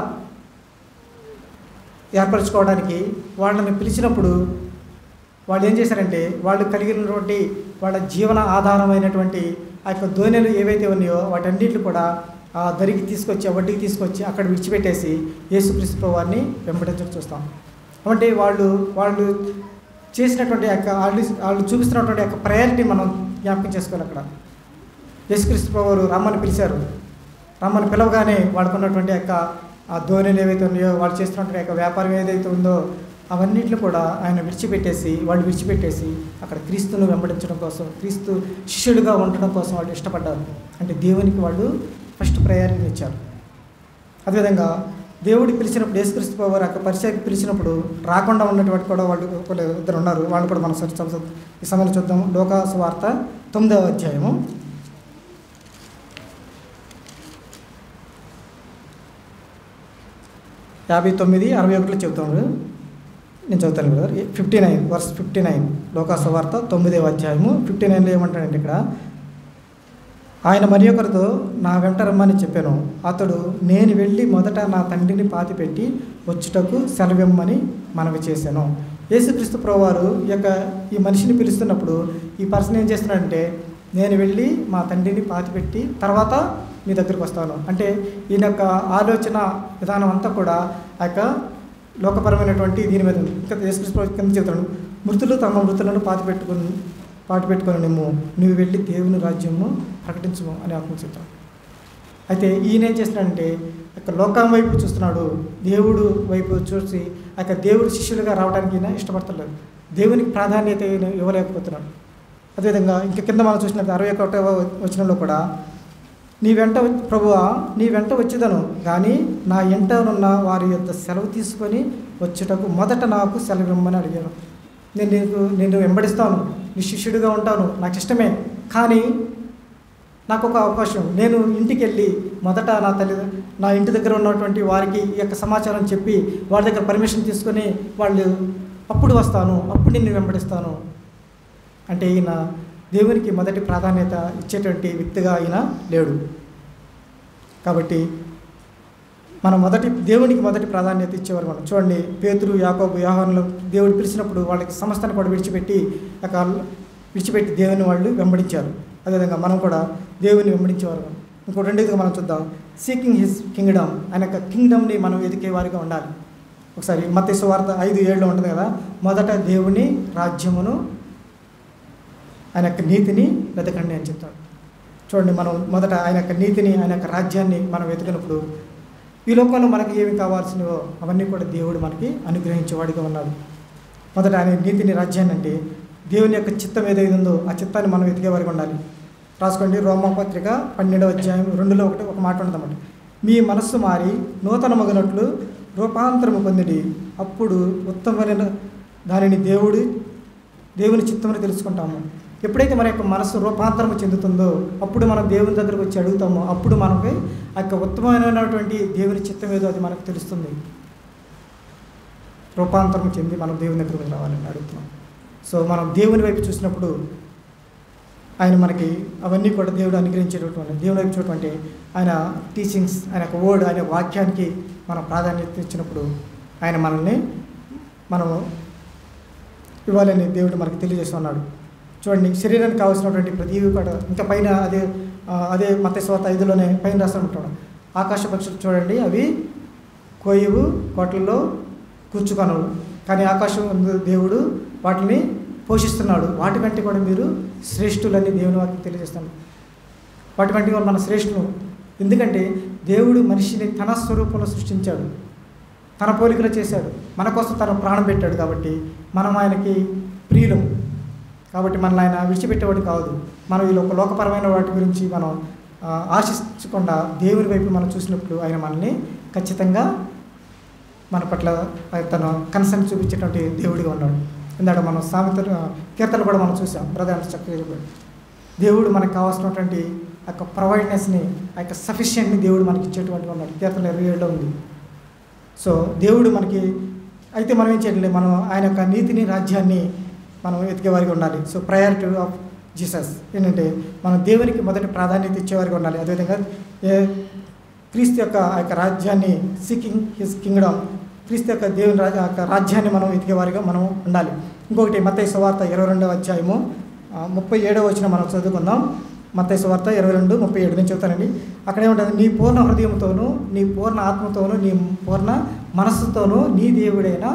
ఏర్పరచుకోవడానికి వాళ్ళని పిలిచినప్పుడు వాళ్ళు ఏం చేశారంటే వాళ్ళు కలిగినటువంటి వాళ్ళ జీవన ఆధారమైనటువంటి ఆ యొక్క దోణెలు ఏవైతే ఉన్నాయో వాటన్నిటిని కూడా ఆ దరికి తీసుకొచ్చి ఆ వడ్డీకి తీసుకొచ్చి అక్కడ విడిచిపెట్టేసి యేసుక్రీస్తు ప్రభువారిని వెంబడించడం చూస్తాం. అంటే వాళ్ళు చేసినటువంటి యొక్క వాళ్ళు చూపిస్తున్నటువంటి యొక్క ప్రయారిటీ మనం జ్ఞాపకం చేసుకోవాలి. అక్కడ యేసుక్రీస్తు ప్రభువారు రమ్మని పిలిచారు. రమ్మని పిలవగానే వాడుకున్నటువంటి యొక్క ఆ ధోరణులు ఏవైతే ఉన్నాయో వాళ్ళు చేస్తున్నటువంటి యొక్క వ్యాపారం ఏదైతే ఉందో అవన్నిటిని కూడా ఆయన వాళ్ళు విడిచిపెట్టేసి అక్కడ క్రీస్తును వెంబడించడం కోసం, క్రీస్తు శిష్యుడిగా ఉండడం కోసం వాళ్ళు ఇష్టపడ్డారు. అంటే దేవునికి వాళ్ళు ఫస్ట్ ప్రయారిటీని ఇచ్చారు. అదేవిధంగా దేవుడికి పిలిచినప్పుడు యేసుక్రీస్తు ప్రభువారు అక్కడ పరిచయకి పిలిచినప్పుడు రాకుండా ఉన్నటువంటి కూడా వాళ్ళు ఇద్దరు ఉన్నారు. వాళ్ళు కూడా మనం ఈ సమయంలో చూద్దాము. లూకా సువార్త 9వ అధ్యాయము 59, 61 చెబుతాను. నేను చదువుతాను బ్రదర్. 59 వర్స్ 59 లూకా సువార్త 9వ అధ్యాయము 59లో ఏమంటాడంటే ఇక్కడ, ఆయన మరి ఒకరితో నా వెంట రమ్మని చెప్పాను. అతడు నేను వెళ్ళి మొదట నా తండ్రిని పాతిపెట్టి వచ్చుటకు సెలవిమ్మని మనవి చేశాను. యేసుక్రీస్తు ప్రభువారు ఈ మనిషిని పిలుస్తున్నప్పుడు ఈ పర్సన్ ఏం చేస్తున్నాడంటే, నేను వెళ్ళి మా తండ్రిని పాతిపెట్టి తర్వాత మీ దగ్గరికి వస్తాను. అంటే ఈయన యొక్క ఆలోచన విధానం అంతా కూడా ఆ యొక్క లోకపరమైనటువంటి దీని మీద ఉంది. ఇంకా యేసుక్రీస్తు కింద చెప్తాడు, మృతులు తమ మృతులను పాతిపెట్టుకొని నువ్వు వెళ్ళి దేవుని రాజ్యము ప్రకటించము అని ఆత్మ చెప్తాడు. అయితే ఈయన ఏం చేస్తున్నాడంటే లోకం వైపు చూస్తున్నాడు, దేవుడు వైపు చూసి ఆ యొక్క దేవుడి శిష్యులుగా రావడానికి ఈయన ఇష్టపడతలేదు. దేవునికి ప్రాధాన్యత ఈయన ఇవ్వలేకపోతున్నాడు. అదేవిధంగా ఇంకా కింద మనం చూసినట్టు 61వ వచనంలో కూడా నీ వెంట ప్రభువా నీ వెంట వచ్చేదను కానీ నా ఎంటనున్న వారి యొక్క సెలవు తీసుకొని వచ్చేటకు మొదట నాకు సెలవు ఇవ్వమని అడిగాను. నేను వెంబడిస్తాను, నీ శిష్యుడిగా ఉంటాను, నాకు ఇష్టమే, కానీ నాకు ఒక అవకాశం, నేను ఇంటికి వెళ్ళి మొదట నా ఇంటి దగ్గర ఉన్నటువంటి వారికి ఈ యొక్క సమాచారం చెప్పి వాళ్ళ దగ్గర పర్మిషన్ తీసుకొని వాళ్ళు అప్పుడు వస్తాను, అప్పుడు నిన్ను వెంబడిస్తాను అంటే ఈయన దేవునికి మొదటి ప్రాధాన్యత ఇచ్చేటువంటి వ్యక్తిగా ఆయన లేడు. కాబట్టి మనం దేవునికి మొదటి ప్రాధాన్యత ఇచ్చేవారు. మనం చూడండి, పేతురు, యాకోబు, యోహానులు దేవుడు పిలిచినప్పుడు వాళ్ళకి సమస్తాన్ని కూడా విడిచిపెట్టి దేవుని వాళ్ళు వెంబడించారు. అదేవిధంగా మనం కూడా దేవుని వెంబడించేవారు. ఇంకో రెండోదిగా మనం చూద్దాం, సీకింగ్ హిస్ కింగ్డమ్, ఆయన యొక్క కింగ్డమ్ని మనం ఎదిగే వారిగా ఉండాలి. ఒకసారి మత్తయి సువార్త 5:7 ఉంటుంది కదా, మొదట దేవుని రాజ్యమును ఆయన యొక్క నీతిని వెతకండి అని చెప్తాడు. చూడండి, మనం మొదట ఆయన యొక్క నీతిని, ఆయన యొక్క రాజ్యాన్ని మనం వెతికినప్పుడు ఈ లోకంలో మనకి ఏమి కావాల్సినవో అవన్నీ కూడా దేవుడు మనకి అనుగ్రహించేవాడిగా ఉన్నాడు. మొదట ఆయన నీతిని, రాజ్యాన్ని అంటే దేవుని యొక్క చిత్తం ఏదైతే ఉందో ఆ చిత్తాన్ని మనం వెతికేవారికి ఉండాలి. రాసుకోండి, రోమాపత్రిక 12వ అధ్యాయం 2లో ఒక మాట ఉంటుందన్నమాట. మీ మనస్సు మారి నూతన మగనట్లు రూపాంతరము పొందిడి, అప్పుడు ఉత్తమమైన దానిని దేవుని చిత్తమని తెలుసుకుంటాము. ఎప్పుడైతే మన యొక్క మనసు రూపాంతరము చెందుతుందో అప్పుడు మనం దేవుని దగ్గరకు వచ్చి అడుగుతామో అప్పుడు మనకి ఆ యొక్క ఉత్తమమైనటువంటి దేవుని చిత్తం ఏదో అది మనకు తెలుస్తుంది. రూపాంతరం చెంది మనం దేవుని దగ్గరకు రావాలని అడుగుతున్నాం. సో మనం దేవుని వైపు చూసినప్పుడు ఆయన మనకి అవన్నీ కూడా దేవుడు అనుగ్రహించేటటువంటి, దేవుని వైపు చూడటం ఆయన టీచింగ్స్, ఆయన యొక్క వర్డ్, ఆయన వాక్యానికి మనం ప్రాధాన్యత ఇచ్చినప్పుడు ఆయన మనల్ని ఇవ్వాలని దేవుడు మనకి తెలియజేస్తున్నాడు. చూడండి, శరీరానికి కావాల్సినటువంటి ప్రతివి కూడా ఇంకా పైన అదే మత్తయి సువార్త 5లోనే పైన రాస్తూ ఉంటాడు. ఆకాశ పక్షులు చూడండి, అవి కోయవు, కోట్లలో కూర్చుకొనవు, కానీ ఆకాశం దేవుడు వాటిని పోషిస్తున్నాడు. వాటికంటే కూడా మీరు శ్రేష్ఠులని దేవుని వాక్యం తెలియజేస్తాను. వాటికంటే కూడా మన శ్రేష్ఠులు. ఎందుకంటే దేవుడు మనిషిని తన స్వరూపంలో సృష్టించాడు, తన పోలికలో చేశాడు, మన కోసం తన ప్రాణం పెట్టాడు. కాబట్టి మనం ఆయనకి ప్రియులం. కాబట్టి మనల్ని ఆయన విడిచిపెట్టేవాడు కాదు. మనం ఈ లోకపరమైన వాటి గురించి మనం ఆశించకుండా దేవుని వైపు మనం చూసినప్పుడు ఆయన మనల్ని ఖచ్చితంగా మన పట్ల తన కన్సర్న్ చూపించేటువంటి దేవుడిగా ఉన్నాడు. ఇందాక మనం కీర్తనలు కూడా మనం చూసాం. బ్రదర్ చక్కగా చెప్పాడు, దేవుడు మనకు కావాల్సినటువంటి ఆ యొక్క ప్రొవైడ్నెస్ని, ఆ యొక్క సఫిషియెంట్ని దేవుడు మనకి ఇచ్చేటువంటి ఉన్నాడు. కీర్తన 27లో ఉంది. సో దేవుడు మనకి అయితే మనం ఏం చేయాలి, మనం ఆయన యొక్క నీతిని, రాజ్యాన్ని మనం ఎతికేవారిగా ఉండాలి. సో ప్రయారిటీ ఆఫ్ జీసస్ ఏంటంటే మనం దేవునికి మొదటి ప్రాధాన్యత ఇచ్చేవారిగా ఉండాలి. అదేవిధంగా క్రీస్తు యొక్క ఆ యొక్క రాజ్యాన్ని, సీకింగ్ హిస్ కింగ్డమ్, క్రీస్తు యొక్క దేవుని రాజ్యాన్ని మనం ఎతికేవారిగా మనం ఉండాలి. ఇంకొకటి మత్తయి సువార్త 22వ అధ్యాయము 37వ వచనం మనం చదువుకుందాం. మత్తయి సువార్త 22:37 నేను చెప్తానండి. అక్కడ ఏముంటుంది, నీ పూర్ణ హృదయంతోనూ, నీ పూర్ణ ఆత్మతోనూ, నీ పూర్ణ మనస్సుతోనూ నీ దేవుడైన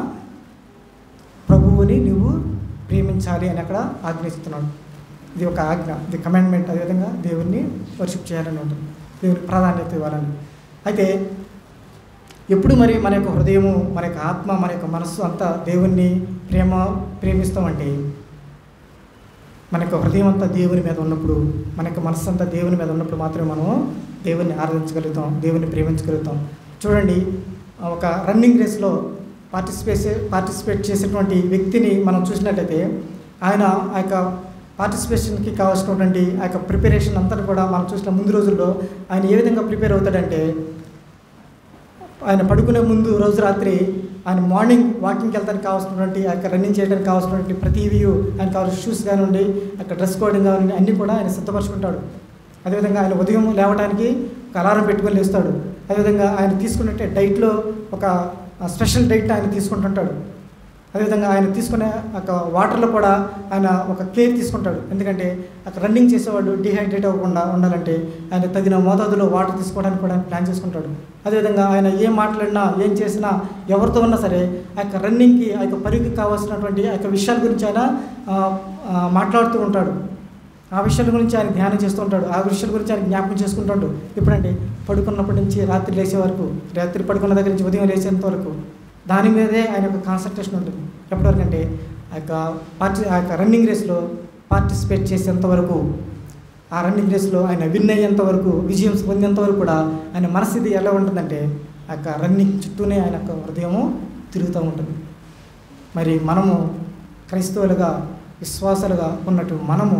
ప్రభువుని నువ్వు ప్రేమించాలి అని అక్కడ ఆజ్ఞిస్తున్నాడు. ఇది ఒక ఆజ్ఞ, ఇది కమాండ్మెంట్. అదేవిధంగా దేవుణ్ణి వర్షిప్ చేయాలని ఉంటుంది, దేవునికి ప్రాధాన్యత ఇవ్వాలని. అయితే ఎప్పుడు మరి మన యొక్క హృదయము, మన యొక్క ఆత్మ, మన యొక్క మనస్సు అంతా దేవుణ్ణి ప్రేమిస్తామంటే మన యొక్క హృదయం అంతా దేవుని మీద ఉన్నప్పుడు, మన యొక్క మనస్సు అంతా దేవుని మీద ఉన్నప్పుడు మాత్రమే మనం దేవుణ్ణి ఆరాధించగలుగుతాం, దేవుణ్ణి ప్రేమించగలుగుతాం. చూడండి, ఒక రన్నింగ్ రేస్లో పార్టిసిపేట్ చేసేటువంటి వ్యక్తిని మనం చూసినట్లయితే ఆయన ఆ యొక్క పార్టిసిపేషన్కి కావాల్సినటువంటి ఆ యొక్క ప్రిపరేషన్ అంతా కూడా మనం చూసిన ముందు రోజుల్లో ఆయన ఏ విధంగా ప్రిపేర్ అవుతాడంటే, ఆయన పడుకునే ముందు రోజు రాత్రి ఆయన మార్నింగ్ వాకింగ్కి వెళ్తానికి కావాల్సినటువంటి ఆ యొక్క రన్నింగ్ చేయడానికి కావాల్సినటువంటి ప్రతి వ్యూ, ఆయన కావాల్సిన షూస్ కానివ్వండి, అక్కడ డ్రెస్ కోడింగ్ కానివ్వండి, అన్నీ కూడా ఆయన సిద్ధపరచుకుంటాడు. అదేవిధంగా ఆయన ఉదయం లేవడానికి ఒక అలారం పెట్టుకొని లేస్తాడు. అదేవిధంగా ఆయన తీసుకున్నట్టే డైట్లో ఒక స్పెషల్ డైట్ ఆయన తీసుకుంటుంటాడు. అదేవిధంగా ఆయన తీసుకునే ఒక వాటర్లో కూడా ఆయన ఒక కేర్ తీసుకుంటాడు. ఎందుకంటే అక్కడ రన్నింగ్ చేసేవాళ్ళు డిహైడ్రేట్ అవ్వకుండా ఉండాలంటే ఆయన తగిన మోతాదులో వాటర్ తీసుకోవడానికి కూడా ప్లాన్ చేసుకుంటాడు. అదేవిధంగా ఆయన ఏం మాట్లాడినా, ఏం చేసినా, ఎవరితో ఉన్నా సరే ఆ యొక్క రన్నింగ్కి, ఆ యొక్క పరుగుకి కావాల్సినటువంటి ఆ యొక్క విషయాల గురించి ఆయన మాట్లాడుతూ ఉంటాడు. ఆ విషయాల గురించి ఆయన ధ్యానం చేస్తూ ఉంటాడు. ఆ విషయాల గురించి ఆయన జ్ఞాపకం చేసుకుంటాడు. ఎప్పుడంటే పడుకున్నప్పటి నుంచి రాత్రి లేచే వరకు, రాత్రి పడుకున్న దగ్గర నుంచి ఉదయం లేచేంత వరకు దాని మీదే ఆయన యొక్క కాన్సన్ట్రేషన్ ఉంటుంది. ఎప్పటివరకు అంటే ఆ యొక్క రన్నింగ్ రేస్లో పార్టిసిపేట్ చేసేంత వరకు, ఆ రన్నింగ్ రేస్లో ఆయన విన్ అయ్యేంత వరకు, విజయం పొందేంత వరకు కూడా ఆయన మనస్థితి ఎలా ఉంటుందంటే ఆ యొక్క రన్నింగ్ చుట్టూనే ఆయన యొక్క హృదయము తిరుగుతూ ఉంటుంది. మరి మనము క్రైస్తవులుగా, విశ్వాసాలుగా ఉన్నట్టు మనము,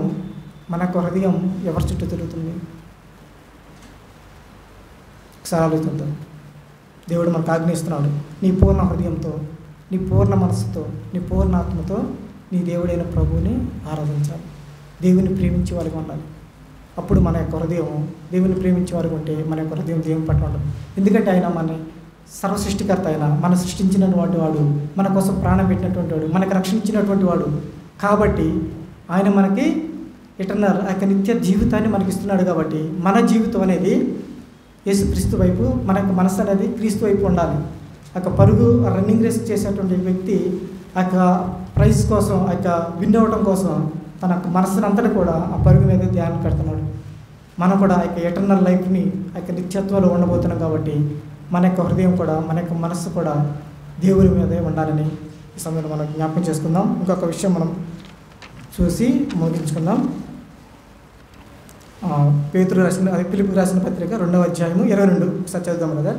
మన యొక్క హృదయం ఎవరి చుట్టూ తిరుగుతుంది? ఒకసారి ఆలోచిద్దాం. దేవుడు మనకు ఆజ్ఞయిస్తున్నాడు, నీ పూర్ణ హృదయంతో, నీ పూర్ణ మనసుతో, నీ పూర్ణ ఆత్మతో నీ దేవుడైన ప్రభువుని ఆరాధించాలి. దేవుని ప్రేమించే వారికి ఉండాలి. అప్పుడు మన యొక్క హృదయం దేవుని ప్రేమించే వారికి ఉంటే మన యొక్క హృదయం దేవుని పట్ల ఉండదు. ఎందుకంటే ఆయన మన సర్వసృష్టికర్త, అయిన మన సృష్టించినటువంటి వాడు, మన కోసం ప్రాణం పెట్టినటువంటి వాడు, మనకు రక్షించినటువంటి వాడు. కాబట్టి ఆయన మనకి ఎటర్నల్ ఆ యొక్క నిత్య జీవితాన్ని మనకి ఇస్తున్నాడు. కాబట్టి మన జీవితం అనేది యేసుక్రీస్తు వైపు, మన యొక్క మనసు అనేది క్రీస్తు వైపు ఉండాలి. ఆ యొక్క పరుగు, రన్నింగ్ రేస్ చేసేటువంటి వ్యక్తి ఆ యొక్క ప్రైజ్ కోసం, ఆ యొక్క విన్ అవ్వడం కోసం తన యొక్క మనస్సునంతటి కూడా ఆ పరుగు మీద ధ్యానం పెడుతున్నాడు. మనం కూడా ఆ యొక్క ఎటర్నల్ లైఫ్ని, ఆ యొక్క నిత్యత్వంలో ఉండబోతున్నాం. కాబట్టి మన యొక్క హృదయం కూడా, మన యొక్క మనస్సు కూడా దేవుని మీదే ఉండాలని ఈ సమయంలో మనం జ్ఞాపకం చేసుకుందాం. ఇంకొక విషయం మనం చూసి ముగించుకుందాం. పేతురు రాసిన, ఫిలిప్పీయులకు రాసిన పత్రిక 2వ అధ్యాయము 22 ఒకసారి చదువుదాం కదా.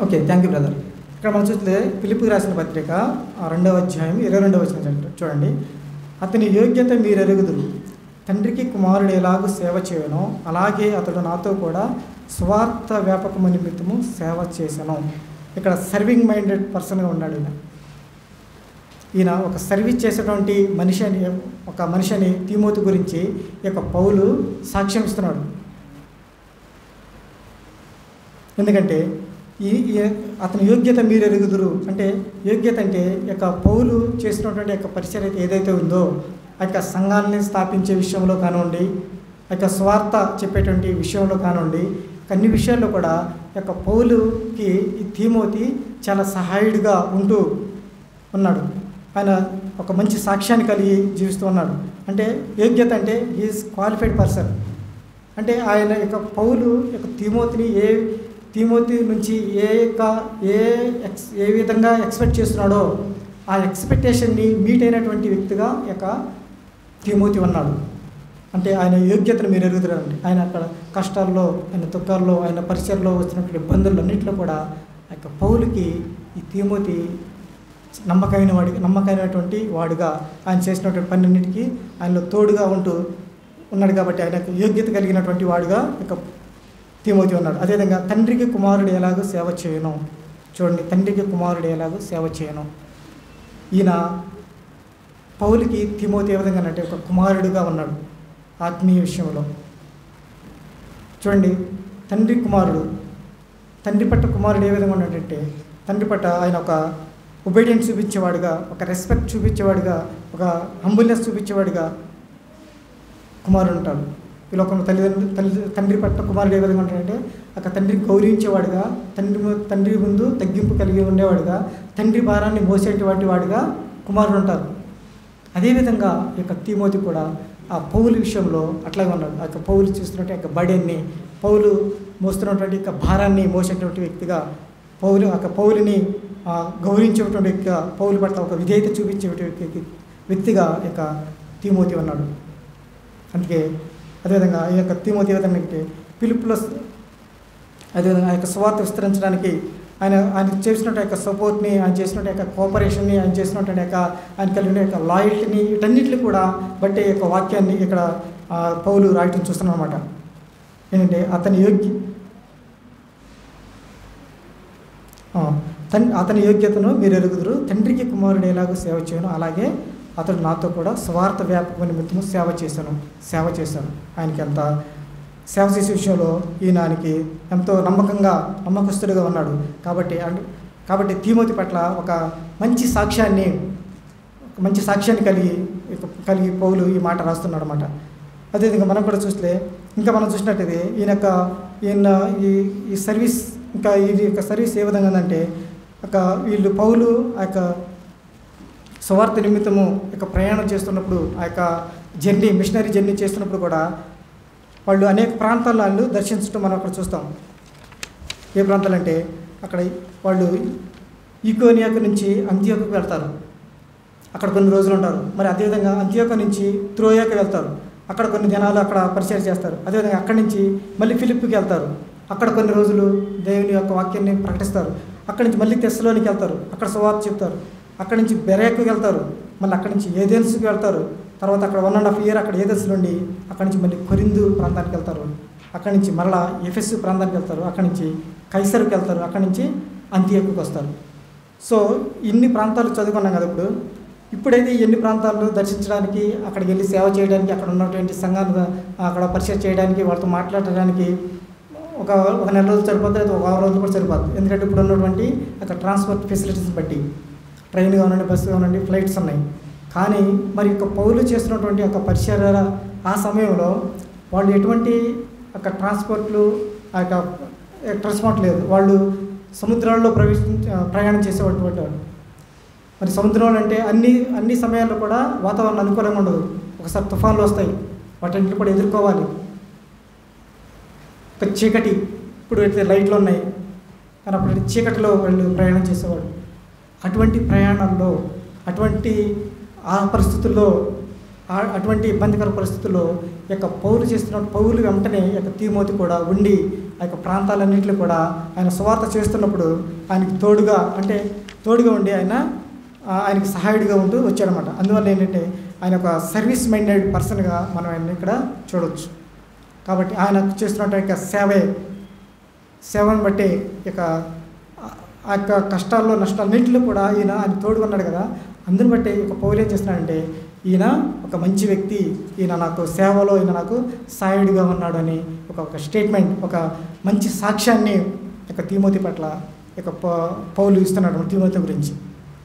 Okay, thank you brother. ఇక్కడ మనం చూస్తే ఫిలిప్పీయులకు రాసిన పత్రిక 2వ అధ్యాయం 22వ వచనం చూడండి. అతని యోగ్యత మీరు ఎరుగుదురు, తండ్రికి కుమారుడు ఎలాగూ సేవ చేయనో అలాగే అతడు నాతో కూడా స్వార్థ వ్యాపకము నిమిత్తము సేవ చేశాను. ఇక్కడ సర్వింగ్ మైండెడ్ పర్సన్గా ఉన్నాడు ఈయన ఒక సర్వీస్ చేసేటువంటి మనిషి అని తిమోతి గురించి ఈ యొక్క పౌలు సాక్ష్యం ఇస్తున్నాడు. ఎందుకంటే అతని యోగ్యత మీరు ఎరుగుదురు అంటే, యోగ్యత అంటే ఈ యొక్క పౌలు చేసినటువంటి యొక్క పరిచర్య ఏదైతే ఉందో ఆ యొక్క సంఘాన్ని స్థాపించే విషయంలో కానివ్వండి, ఆ యొక్క స్వార్థ చెప్పేటువంటి విషయంలో కానివ్వండి, అన్ని విషయాల్లో కూడా ఈ యొక్క పౌలుకి ఈ తిమోతి చాలా సహాయుడిగా ఉంటూ ఉన్నాడు. ఆయన ఒక మంచి సాక్ష్యాన్ని కలిగి జీవిస్తూ ఉన్నాడు. అంటే యోగ్యత అంటే ఈజ్ క్వాలిఫైడ్ పర్సన్. అంటే ఆయన యొక్క పౌలు యొక్క తిమోతి నుంచి ఏ విధంగా ఎక్స్పెక్ట్ చేస్తున్నాడో ఆ ఎక్స్పెక్టేషన్ని మీట్ అయినటువంటి వ్యక్తిగా యొక్క తిమోతి ఉన్నాడు. అంటే ఆయన యోగ్యతను మీరు ఎరుగుతారండి. ఆయన అక్కడ కష్టాల్లో, ఆయన దుఃఖాల్లో, ఆయన పరిచయలో వచ్చినటువంటి ఇబ్బందులన్నింటిలో కూడా ఆ యొక్క పౌలుకి ఈ తిమోతి నమ్మకమైనటువంటి వాడుగా ఆయన చేసినటువంటి పన్నన్నిటికీ ఆయనలో తోడుగా ఉన్నాడు. కాబట్టి ఆయనకు యోగ్యత కలిగినటువంటి వాడుగా ఇక తిమోతి ఉన్నాడు. అదేవిధంగా తండ్రికి కుమారుడు ఎలాగో సేవ చేయను. చూడండి, తండ్రికి కుమారుడు ఎలాగో సేవ చేయను. ఈయన పౌలుకి తిమోతి ఏ విధంగా అంటే ఒక కుమారుడుగా ఉన్నాడు ఆత్మీయ విషయంలో. చూడండి, తండ్రి పట్ల కుమారుడు ఏ విధంగా ఉన్నాడంటే, తండ్రి పట్ల ఆయన ఒక ఒబీడియన్స్ చూపించేవాడుగా, ఒక రెస్పెక్ట్ చూపించేవాడుగా, ఒక హంబుల్నెస్ చూపించేవాడుగా కుమారుడు ఉంటాడు. ఈ లోకంలో తండ్రి పట్ల కుమారుడు ఏ విధంగా ఉంటాడంటే, ఒక తండ్రిని గౌరవించేవాడుగా, తండ్రి ముందు తగ్గింపు కలిగి ఉండేవాడుగా, తండ్రి భారాన్ని మోసేటువంటి వాడిగా కుమారుడు ఉంటారు. అదేవిధంగా ఈ యొక్క తిమోతి కూడా ఆ పౌలు విషయంలో అట్లాగే ఉన్నాడు. ఆ యొక్క పౌలు చూస్తున్నట్టు యొక్క బడెన్ని, పౌలు మోస్తున్నటువంటి యొక్క భారాన్ని మోసేటువంటి వ్యక్తిగా, పౌలుని గౌరవించేటువంటి వ్యక్తిగా, పౌలు పట్ల ఒక విధేయత చూపించేటువంటి వ్యక్తిగా ఈ యొక్క తిమోతి ఉన్నాడు. అందుకే అదేవిధంగా ఈ యొక్క తిమోతి ఏ విధంగా అంటే ఫిలిప్పీలో అదేవిధంగా ఆ యొక్క స్వార్థ విస్తరించడానికి ఆయన చేసినట్టు యొక్క సపోర్ట్ని, ఆయన చేసినట్టు యొక్క కోఆపరేషన్ని, ఆయన చేసినట్టు యొక్క ఆయన కలిగిన యొక్క లాయల్టీని, వీటన్నిటిని కూడా బట్టి ఈ యొక్క వాక్యాన్ని ఇక్కడ పౌలు రాయటం చూస్తున్నాం అన్నమాట. ఏంటంటే అతని యోగ్యతను మీరు ఎరుగుదురు, తండ్రికి కుమారుడు ఎలాగో సేవ చేయను అలాగే అతడు నాతో కూడా స్వార్థ వ్యాపక నిమిత్తము సేవ చేశాను. ఆయనకి ఎంత సేవ చేసే విషయంలో ఈయనకి ఎంతో నమ్మకస్తుడిగా ఉన్నాడు. కాబట్టి తిమోతి పట్ల ఒక మంచి సాక్ష్యాన్ని కలిగి పౌలు ఈ మాట రాస్తున్నాడు అన్నమాట. అదేవిధంగా మనం కూడా మనం చూసినట్టయితే ఈయన ఈ సర్వీస్ ఈ యొక్క సర్వీస్ ఏ విధంగా ఉందంటే, వీళ్ళు పౌలు ఆ యొక్క సువార్త నిమిత్తము యొక్క ప్రయాణం చేస్తున్నప్పుడు ఆ యొక్క మిషనరీ జర్నీ చేస్తున్నప్పుడు కూడా వాళ్ళు అనేక ప్రాంతాలను దర్శించడం మనం అక్కడ చూస్తాం. ఏ ప్రాంతాలు అంటే అక్కడ వాళ్ళు ఈకోనియాకు నుంచి అంత్యోకు వెళ్తారు, అక్కడ కొన్ని రోజులు ఉంటారు. మరి అదేవిధంగా అంత్యోక నుంచి త్రోయాకు వెళ్తారు, అక్కడ కొన్ని దినాలు అక్కడ పరిచయం చేస్తారు. అదేవిధంగా అక్కడి నుంచి మళ్ళీ ఫిలిప్పికి వెళ్తారు, అక్కడ కొన్ని రోజులు దేవుని యొక్క వాక్యాన్ని ప్రకటిస్తారు. అక్కడి నుంచి మళ్ళీ తెస్సలోనికి వెళ్తారు, అక్కడ సువార్త చెప్తారు. అక్కడి నుంచి బెరేకుకి వెళ్తారు, మళ్ళీ అక్కడి నుంచి ఏథెన్స్కి వెళ్తారు. తర్వాత అక్కడ 1.5 year అక్కడ ఏథెన్స్ నుండి అక్కడి నుంచి మళ్ళీ కొరింథు ప్రాంతానికి వెళ్తారు. అక్కడి నుంచి మరలా ఎఫెసు ప్రాంతానికి వెళ్తారు, అక్కడి నుంచి కైసరుకి వెళ్తారు, అక్కడి నుంచి అంతియోకుకి వస్తారు. సో ఇన్ని ప్రాంతాలు చదువుకున్నాం కదా. ఇప్పుడైతే ఎన్ని ప్రాంతాలు దర్శించడానికి, అక్కడికి వెళ్ళి సేవ చేయడానికి, అక్కడ ఉన్నటువంటి సంఘాన్ని అక్కడ పరిచయం చేయడానికి, వాళ్ళతో మాట్లాడడానికి ఒక 1 రోజులు సరిపోతుంది, లేదా ఒక 6 రోజులు కూడా సరిపోతుంది. ఎందుకంటే ఇప్పుడు ఉన్నటువంటి అక్కడ ట్రాన్స్పోర్ట్ ఫెసిలిటీస్ని బట్టి ట్రైన్ కానివ్వండి, బస్సు కానివ్వండి, ఫ్లైట్స్ ఉన్నాయి. కానీ మరి ఒక పౌలు చేస్తున్నటువంటి ఒక పరిచర్య ఆ సమయంలో వాళ్ళు ఎటువంటి అక్కడ ట్రాన్స్పోర్ట్లు ఆ యొక్క ట్రాన్స్పోర్ట్ లేదు. వాళ్ళు సముద్రాల్లో ప్రయాణం చేసేటువంటి వాళ్ళు. మరి సముద్రంలో అంటే అన్ని సమయాల్లో కూడా వాతావరణం అనుకూలంగా ఉండదు. ఒకసారి తుఫాన్లు వస్తాయి, వాటిని కూడా ఎదుర్కోవాలి. ఒక చీకటి, ఇప్పుడు అయితే లైట్లు ఉన్నాయి కానీ అప్పుడు చీకటిలో వాళ్ళు ప్రయాణం చేసేవాళ్ళు. అటువంటి ప్రయాణాల్లో, అటువంటి ఆ పరిస్థితుల్లో, అటువంటి ఇబ్బందికర పరిస్థితుల్లో యొక్క పౌలు వెంటనే యొక్క తీమోతి కూడా ఉండి ఆ యొక్క ప్రాంతాలన్నింటిలో కూడా ఆయన సువార్త చేస్తున్నప్పుడు ఆయనకి తోడుగా ఉండి ఆయనకి సహాయుడిగా ఉంటూ వచ్చాడనమాట. అందువల్ల ఏంటంటే ఆయన ఒక సర్వీస్ మైండెడ్ పర్సన్గా మనం ఆయన ఇక్కడ చూడవచ్చు. కాబట్టి ఆయన చేస్తున్నట్టు యొక్క సేవను బట్టి ఆ యొక్క కష్టాల్లో నష్టాలన్నింటిలో కూడా ఆయన తోడుగా ఉన్నాడు కదా. అందుని బట్టి ఒక పౌలు ఏం చేస్తున్నాడంటే ఈయన ఒక మంచి వ్యక్తి, ఈయన నాకు సేవలో ఈయన నాకు సహాయుడిగా ఉన్నాడు అని ఒక స్టేట్మెంట్, ఒక మంచి సాక్ష్యాన్ని ఒక తీమోతి పట్ల ఒక పౌలు ఇస్తున్నాడు తీమోతి గురించి.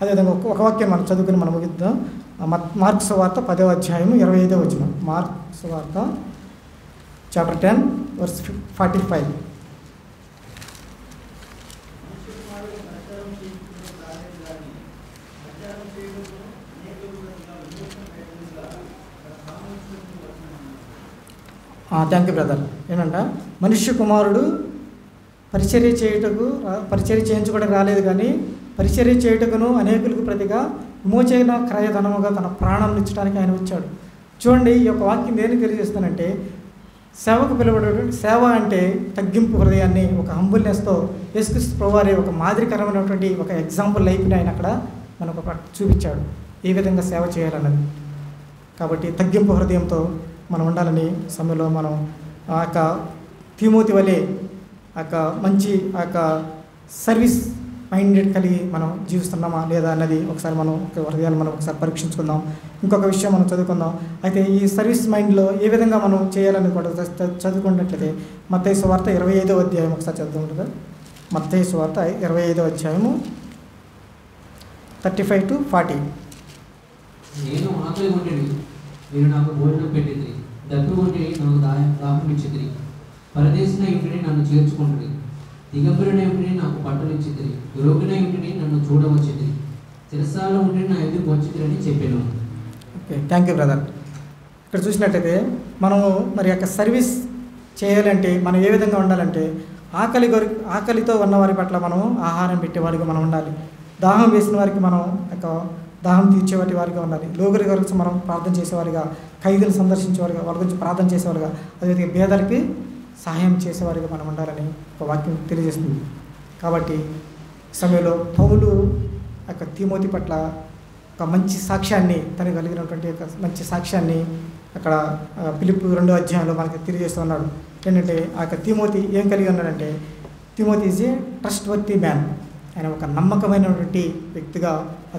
అదేవిధంగా ఒక వాక్యం మనం చదువుకుని మనం ముగిద్దాం. మార్కు సువార్త 10వ అధ్యాయం 25వ వచనం. మార్కు సువార్త chapter 10 verse 45. Thank you brother. ఏంటంట మనుష్య కుమారుడు పరిచర్య చేయించుకోవడానికి రాలేదు కానీ పరిచర్య చేయుటకును అనేకులకు ప్రతిగా విమోచన క్రయధనముగా తన ప్రాణం ఇచ్చడానికి ఆయన వచ్చాడు. చూడండి, ఈ యొక్క వాక్యం దేనికి తెలియజేస్తానంటే సేవకు పిలువబడేటువంటి సేవ అంటే తగ్గింపు హృదయాన్ని, ఒక హంబుల్నెస్తో యేసుక్రీస్తు ప్రభువారి ఒక మాదిరికరమైనటువంటి ఒక ఎగ్జాంపుల్ లైఫ్ని ఆయన అక్కడ మనకు చూపించాడు ఏ విధంగా సేవ చేయాలన్నది. కాబట్టి తగ్గింపు హృదయంతో మనం ఉండాలని సమయంలో మనం ఆ యొక్క తీమోతి వలె ఆ యొక్క మంచి ఆ యొక్క సర్వీస్ మైండెడ్ కలిగి మనం జీవిస్తున్నామా లేదా అన్నది ఒకసారి మనం హృదయాన్ని మనం ఒకసారి పరీక్షించుకుందాం. ఇంకొక విషయం మనం చదువుకుందాం. అయితే ఈ సర్వీస్ మైండ్లో ఏ విధంగా మనం చేయాలని కూడా చదువుకున్నట్లయితే మత్తయి సువార్త 25వ అధ్యాయం ఒకసారి చదువుతాం కదా. మత్తయి సువార్త 25వ అధ్యాయము 35 to 40. నేను ఆకలి ఉంటిని, మీరు నాకు భోజనం పెట్టింది, దప్పి ఉంటిని, నాకు దాహం ఇచ్చింది, పరదేశిన ఇంటిని నన్ను చేర్చుకుంటుంది, దిగంబరిన ఇంటిని నాకు పట్టలు ఇచ్చింది, రోగిన ఇంటిని నన్ను చూడవచ్చింది, చిరసాల ఉంటిని నా ఎదురు వచ్చింది అని చెప్పాను. Okay, thank you brother. ఇక్కడ చూసినట్టయితే మనము మరి యొక్క సర్వీస్ చేయాలంటే మనం ఏ విధంగా ఉండాలంటే ఆకలితో ఉన్నవారి పట్ల మనం ఆహారం పెట్టేవారిగా మనం ఉండాలి. దాహం వేసిన వారికి మనం యొక్క దాహం తీర్చేవాటి వారిగా ఉండాలి. లోగురి గురించి మనం ప్రార్థన చేసేవారిగా, ఖైదీలు సందర్శించేవారిగా, వాళ్ళ గురించి ప్రార్థన చేసేవారిగా, అదేవిధంగా పేదలకి సహాయం చేసేవారిగా మనం ఉండాలని ఒక వాక్యం తెలియజేస్తుంది. కాబట్టి సమయంలో పౌలు యొక్క తీమోతి పట్ల ఒక మంచి సాక్ష్యాన్ని, తనకు కలిగినటువంటి ఒక మంచి సాక్ష్యాన్ని అక్కడ ఫిలిప్పీ 2వ అధ్యాయంలో మనకి తెలియజేస్తూ ఉన్నాడు. ఏంటంటే ఆ యొక్క తీమోతి ఏం కలిగి ఉన్నాడంటే, Timothy is a trustworthy man. ఆయన ఒక నమ్మకమైనటువంటి వ్యక్తిగా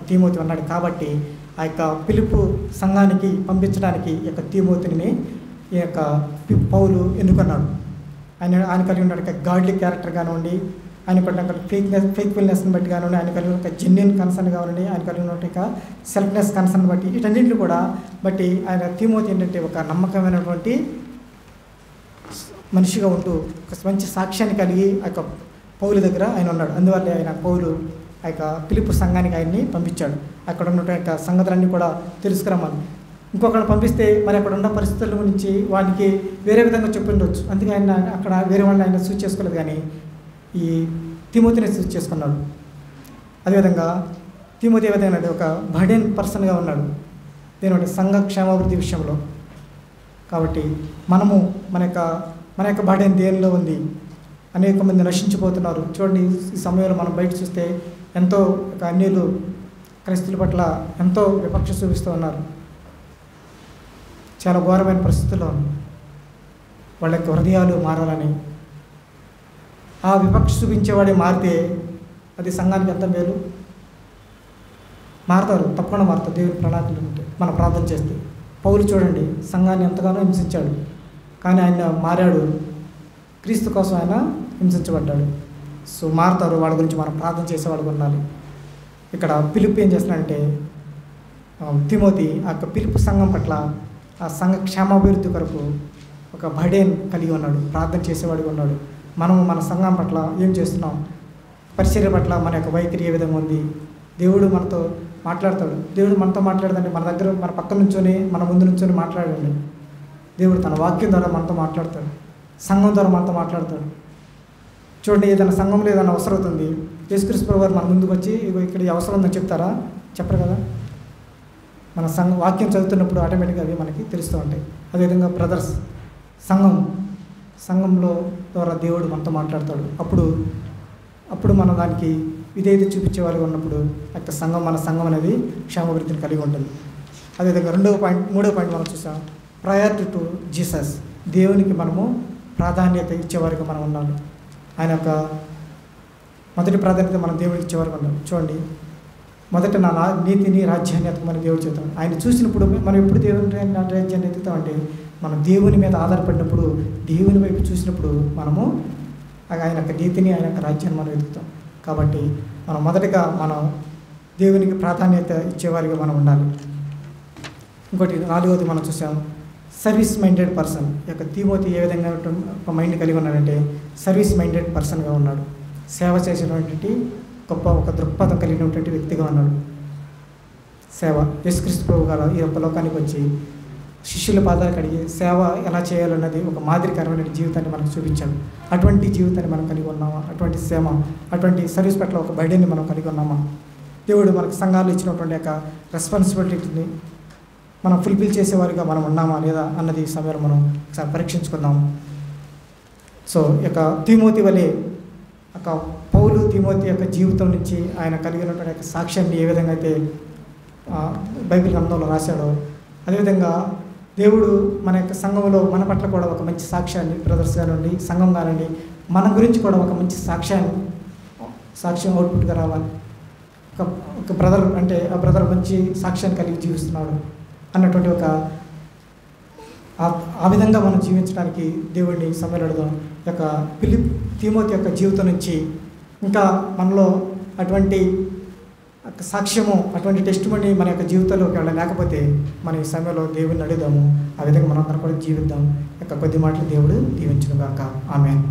తీమోతి ఉన్నాడు. కాబట్టి ఆ యొక్క ఫిలిప్పు సంఘానికి పంపించడానికి ఈ యొక్క తీమోతిని ఈ యొక్క పౌలు ఎన్నుకున్నాడు. ఆయన కలిగి ఉన్న గాడ్లీ క్యారెక్టర్ కానివ్వండి, ఆయన పడిన ఫెయిత్ఫుల్నెస్ని బట్టి కానివ్వండి, ఆయన కలిగిన ఒక జెన్యున్ కన్సర్న్ కానివ్వండి, ఆయన కలిగి ఉన్న సెల్ఫ్నెస్ కన్సర్న్ బట్టి, వీటన్నింటిని కూడా బట్టి ఆయన తీమోతి ఏంటంటే ఒక నమ్మకమైనటువంటి మనిషిగా ఉంటూ ఒక మంచి సాక్ష్యాన్ని కలిగి ఆ యొక్క పౌలు దగ్గర ఆయన ఉన్నాడు. అందువల్ల ఆయన పౌలు ఆ యొక్క పిలుపు సంఘానికి ఆయన్ని పంపించాడు. అక్కడ ఉన్నటువంటి సంగతులన్నీ కూడా తెలుసుకురమ్మని. ఇంకొకరిని పంపిస్తే మరి అక్కడ ఉన్న పరిస్థితుల గురించి వానికి వేరే విధంగా చెప్పిండొచ్చు. అందుకే ఆయన అక్కడ వేరే వాళ్ళని ఆయన సూచ్ చేసుకోలేదు, కానీ ఈ తిమోతిని సూచ్ చేసుకున్నాడు. అదేవిధంగా తిమోతి ఏ విధంగా ఒక బర్డెన్ పర్సన్గా ఉన్నాడు దేని సంఘ క్షేమాభివృద్ధి విషయంలో. కాబట్టి మనము మన యొక్క బర్డెన్ దేనిలో ఉంది? అనేక మంది నశించిపోతున్నారు. చూడండి, ఈ సమయంలో మనం బయట చూస్తే ఎంతో అన్యులు క్రైస్తుల పట్ల ఎంతో విపక్ష చూపిస్తూ ఉన్నారు. చాలా ఘోరమైన పరిస్థితుల్లో వాళ్ళ యొక్క హృదయాలు మారాలని, ఆ విపక్ష చూపించేవాడే మారితే అది సంఘానికి ఎంత మేలు. మారుతారు, తప్పకుండా మారుతారు దేవుని ప్రణాళికలు ఉంటే మనం ప్రార్థన చేస్తే. పౌలు చూడండి, సంఘాన్ని ఎంతగానో హింసించాడు, కానీ ఆయన మారాడు. క్రీస్తు కోసం ఆయన హింసించబడ్డాడు. సో మారుతారు, వాళ్ళ గురించి మనం ప్రార్థన చేసేవాళ్ళు ఉండాలి. ఇక్కడ పిలుపు ఏం చేస్తున్నాడంటే తిమోతి ఆ యొక్క పిలుపు సంఘం పట్ల, ఆ సంఘ క్షేమాభివృద్ధి కొరకు ఒక బర్డెన్ కలిగి ఉన్నాడు, ప్రార్థన చేసేవాడిగా ఉన్నాడు. మనము మన సంఘం పట్ల ఏం చేస్తున్నాం? పరిచర్య పట్ల మన యొక్క వైఖరి ఏ విధంగా ఉంది? దేవుడు మనతో మాట్లాడతాడు. దేవుడు మనతో మాట్లాడదండి, మన దగ్గర మన పక్క నుంచొని మన ముందు నుంచొని మాట్లాడండి. దేవుడు తన వాక్యం ద్వారా మనతో మాట్లాడతాడు, సంఘం ద్వారా మనతో మాట్లాడతాడు. చూడండి, ఏదైనా సంఘంలో ఏదైనా అవసరం అవుతుంది, యేసుక్రీస్తు ప్రభువు వారు మన ముందుకు వచ్చి ఇక్కడ ఈ అవసరం ఉందని చెప్తారా? చెప్పరు కదా. మన వాక్యం చదువుతున్నప్పుడు ఆటోమేటిక్గా అవి మనకి తెలుస్తూ ఉంటాయి. అదేవిధంగా బ్రదర్స్, సంఘంలో ద్వారా దేవుడు మనతో మాట్లాడతాడు. అప్పుడు మనం దానికి విధేయత చూపించే వాళ్ళు ఉన్నప్పుడు యొక్క మన సంఘం అనేది క్షేమాభివృద్ధిని కలిగి ఉంటుంది. అదేవిధంగా మూడో పాయింట్ మనం చూసాం, ప్రయారిటీ టు జీసస్. దేవునికి మనము ప్రాధాన్యత ఇచ్చేవారికి మనం ఉండాలి. ఆయన యొక్క మొదటి ప్రాధాన్యత మనం దేవుడికి ఇచ్చేవారికి ఉండాలి. చూడండి, మొదట నా నీతిని రాజ్యాన్ని ఎతకమని దేవుడు చెప్తాం. ఆయన చూసినప్పుడు మనం ఎప్పుడు దేవుని రాజ్యాన్ని ఎత్తుతామంటే మనం దేవుని మీద ఆధారపడినప్పుడు, దేవుని వైపు చూసినప్పుడు మనము ఆయన యొక్క నీతిని, ఆయన యొక్క రాజ్యాన్ని మనం వెతుకుతాం. కాబట్టి మనం మొదటగా మనం దేవునికి ప్రాధాన్యత ఇచ్చేవారిగా మనం ఉండాలి. ఇంకోటి 4వది మనం చూసాం, సర్వీస్ మైండెడ్ పర్సన్. ఈ యొక్క తిమోతి ఏ విధంగా ఒక మైండ్ కలిగి ఉన్నాడంటే సర్వీస్ మైండెడ్ పర్సన్గా ఉన్నాడు. సేవ చేసేటువంటి గొప్ప ఒక దృక్పథం కలిగినటువంటి వ్యక్తిగా ఉన్నాడు. సేవ, యేసుక్రీస్తు ప్రభువు గారు ఈ యొక్క లోకానికి వచ్చి శిష్యుల పాదాలు కడిగి సేవ ఎలా చేయాలన్నది ఒక మాదిరికరమైన జీవితాన్ని మనకు చూపించాడు. అటువంటి జీవితాన్ని మనం కలిగి ఉన్నామా? అటువంటి సేవ, అటువంటి సర్వీస్ పట్ల ఒక బర్డెన్ని మనం కలిగి ఉన్నామా? దేవుడు మనకు సంఘాలు ఇచ్చినటువంటి యొక్క రెస్పాన్సిబిలిటీని మనం ఫుల్ఫిల్ చేసేవారిగా మనం ఉన్నామా లేదా అన్నది ఈ సమయంలో మనం ఒకసారి పరీక్షించుకుందాం. సో యొక్క తిమోతి వలె ఒక పౌలు తిమోతి యొక్క జీవితం నుంచి ఆయన కలిగినటువంటి యొక్క సాక్ష్యాన్ని ఏ విధంగా అయితే బైబిల్ గ్రంథంలో రాశాడో, అదేవిధంగా దేవుడు మన యొక్క సంఘంలో మన పట్ల కూడా ఒక మంచి సాక్ష్యాన్ని, బ్రదర్స్ కానివ్వండి, సంఘం కానివ్వండి, మన గురించి కూడా ఒక మంచి సాక్ష్యం అవుట్పుట్గా రావాలి. ఒక బ్రదర్ అంటే ఆ బ్రదర్ మంచి సాక్ష్యాన్ని కలిగి జీవిస్తున్నాడు అన్నటువంటి ఆ విధంగా మనం జీవించడానికి దేవుడిని సమయలుడదాం. యొక్క తిమోతి యొక్క జీవితం నుంచి ఇంకా మనలో అటువంటి సాక్ష్యము, అటువంటి టెస్టిమనీ మన యొక్క జీవితంలో ఒకవేళ లేకపోతే మన ఈ సమయంలో దేవుడిని అడుగుదాము. ఆ విధంగా మనం అందరం కూడా జీవిద్దాం. యొక్క కొద్ది మాటలు దేవుడు దీవించును గాక. ఆమేన్.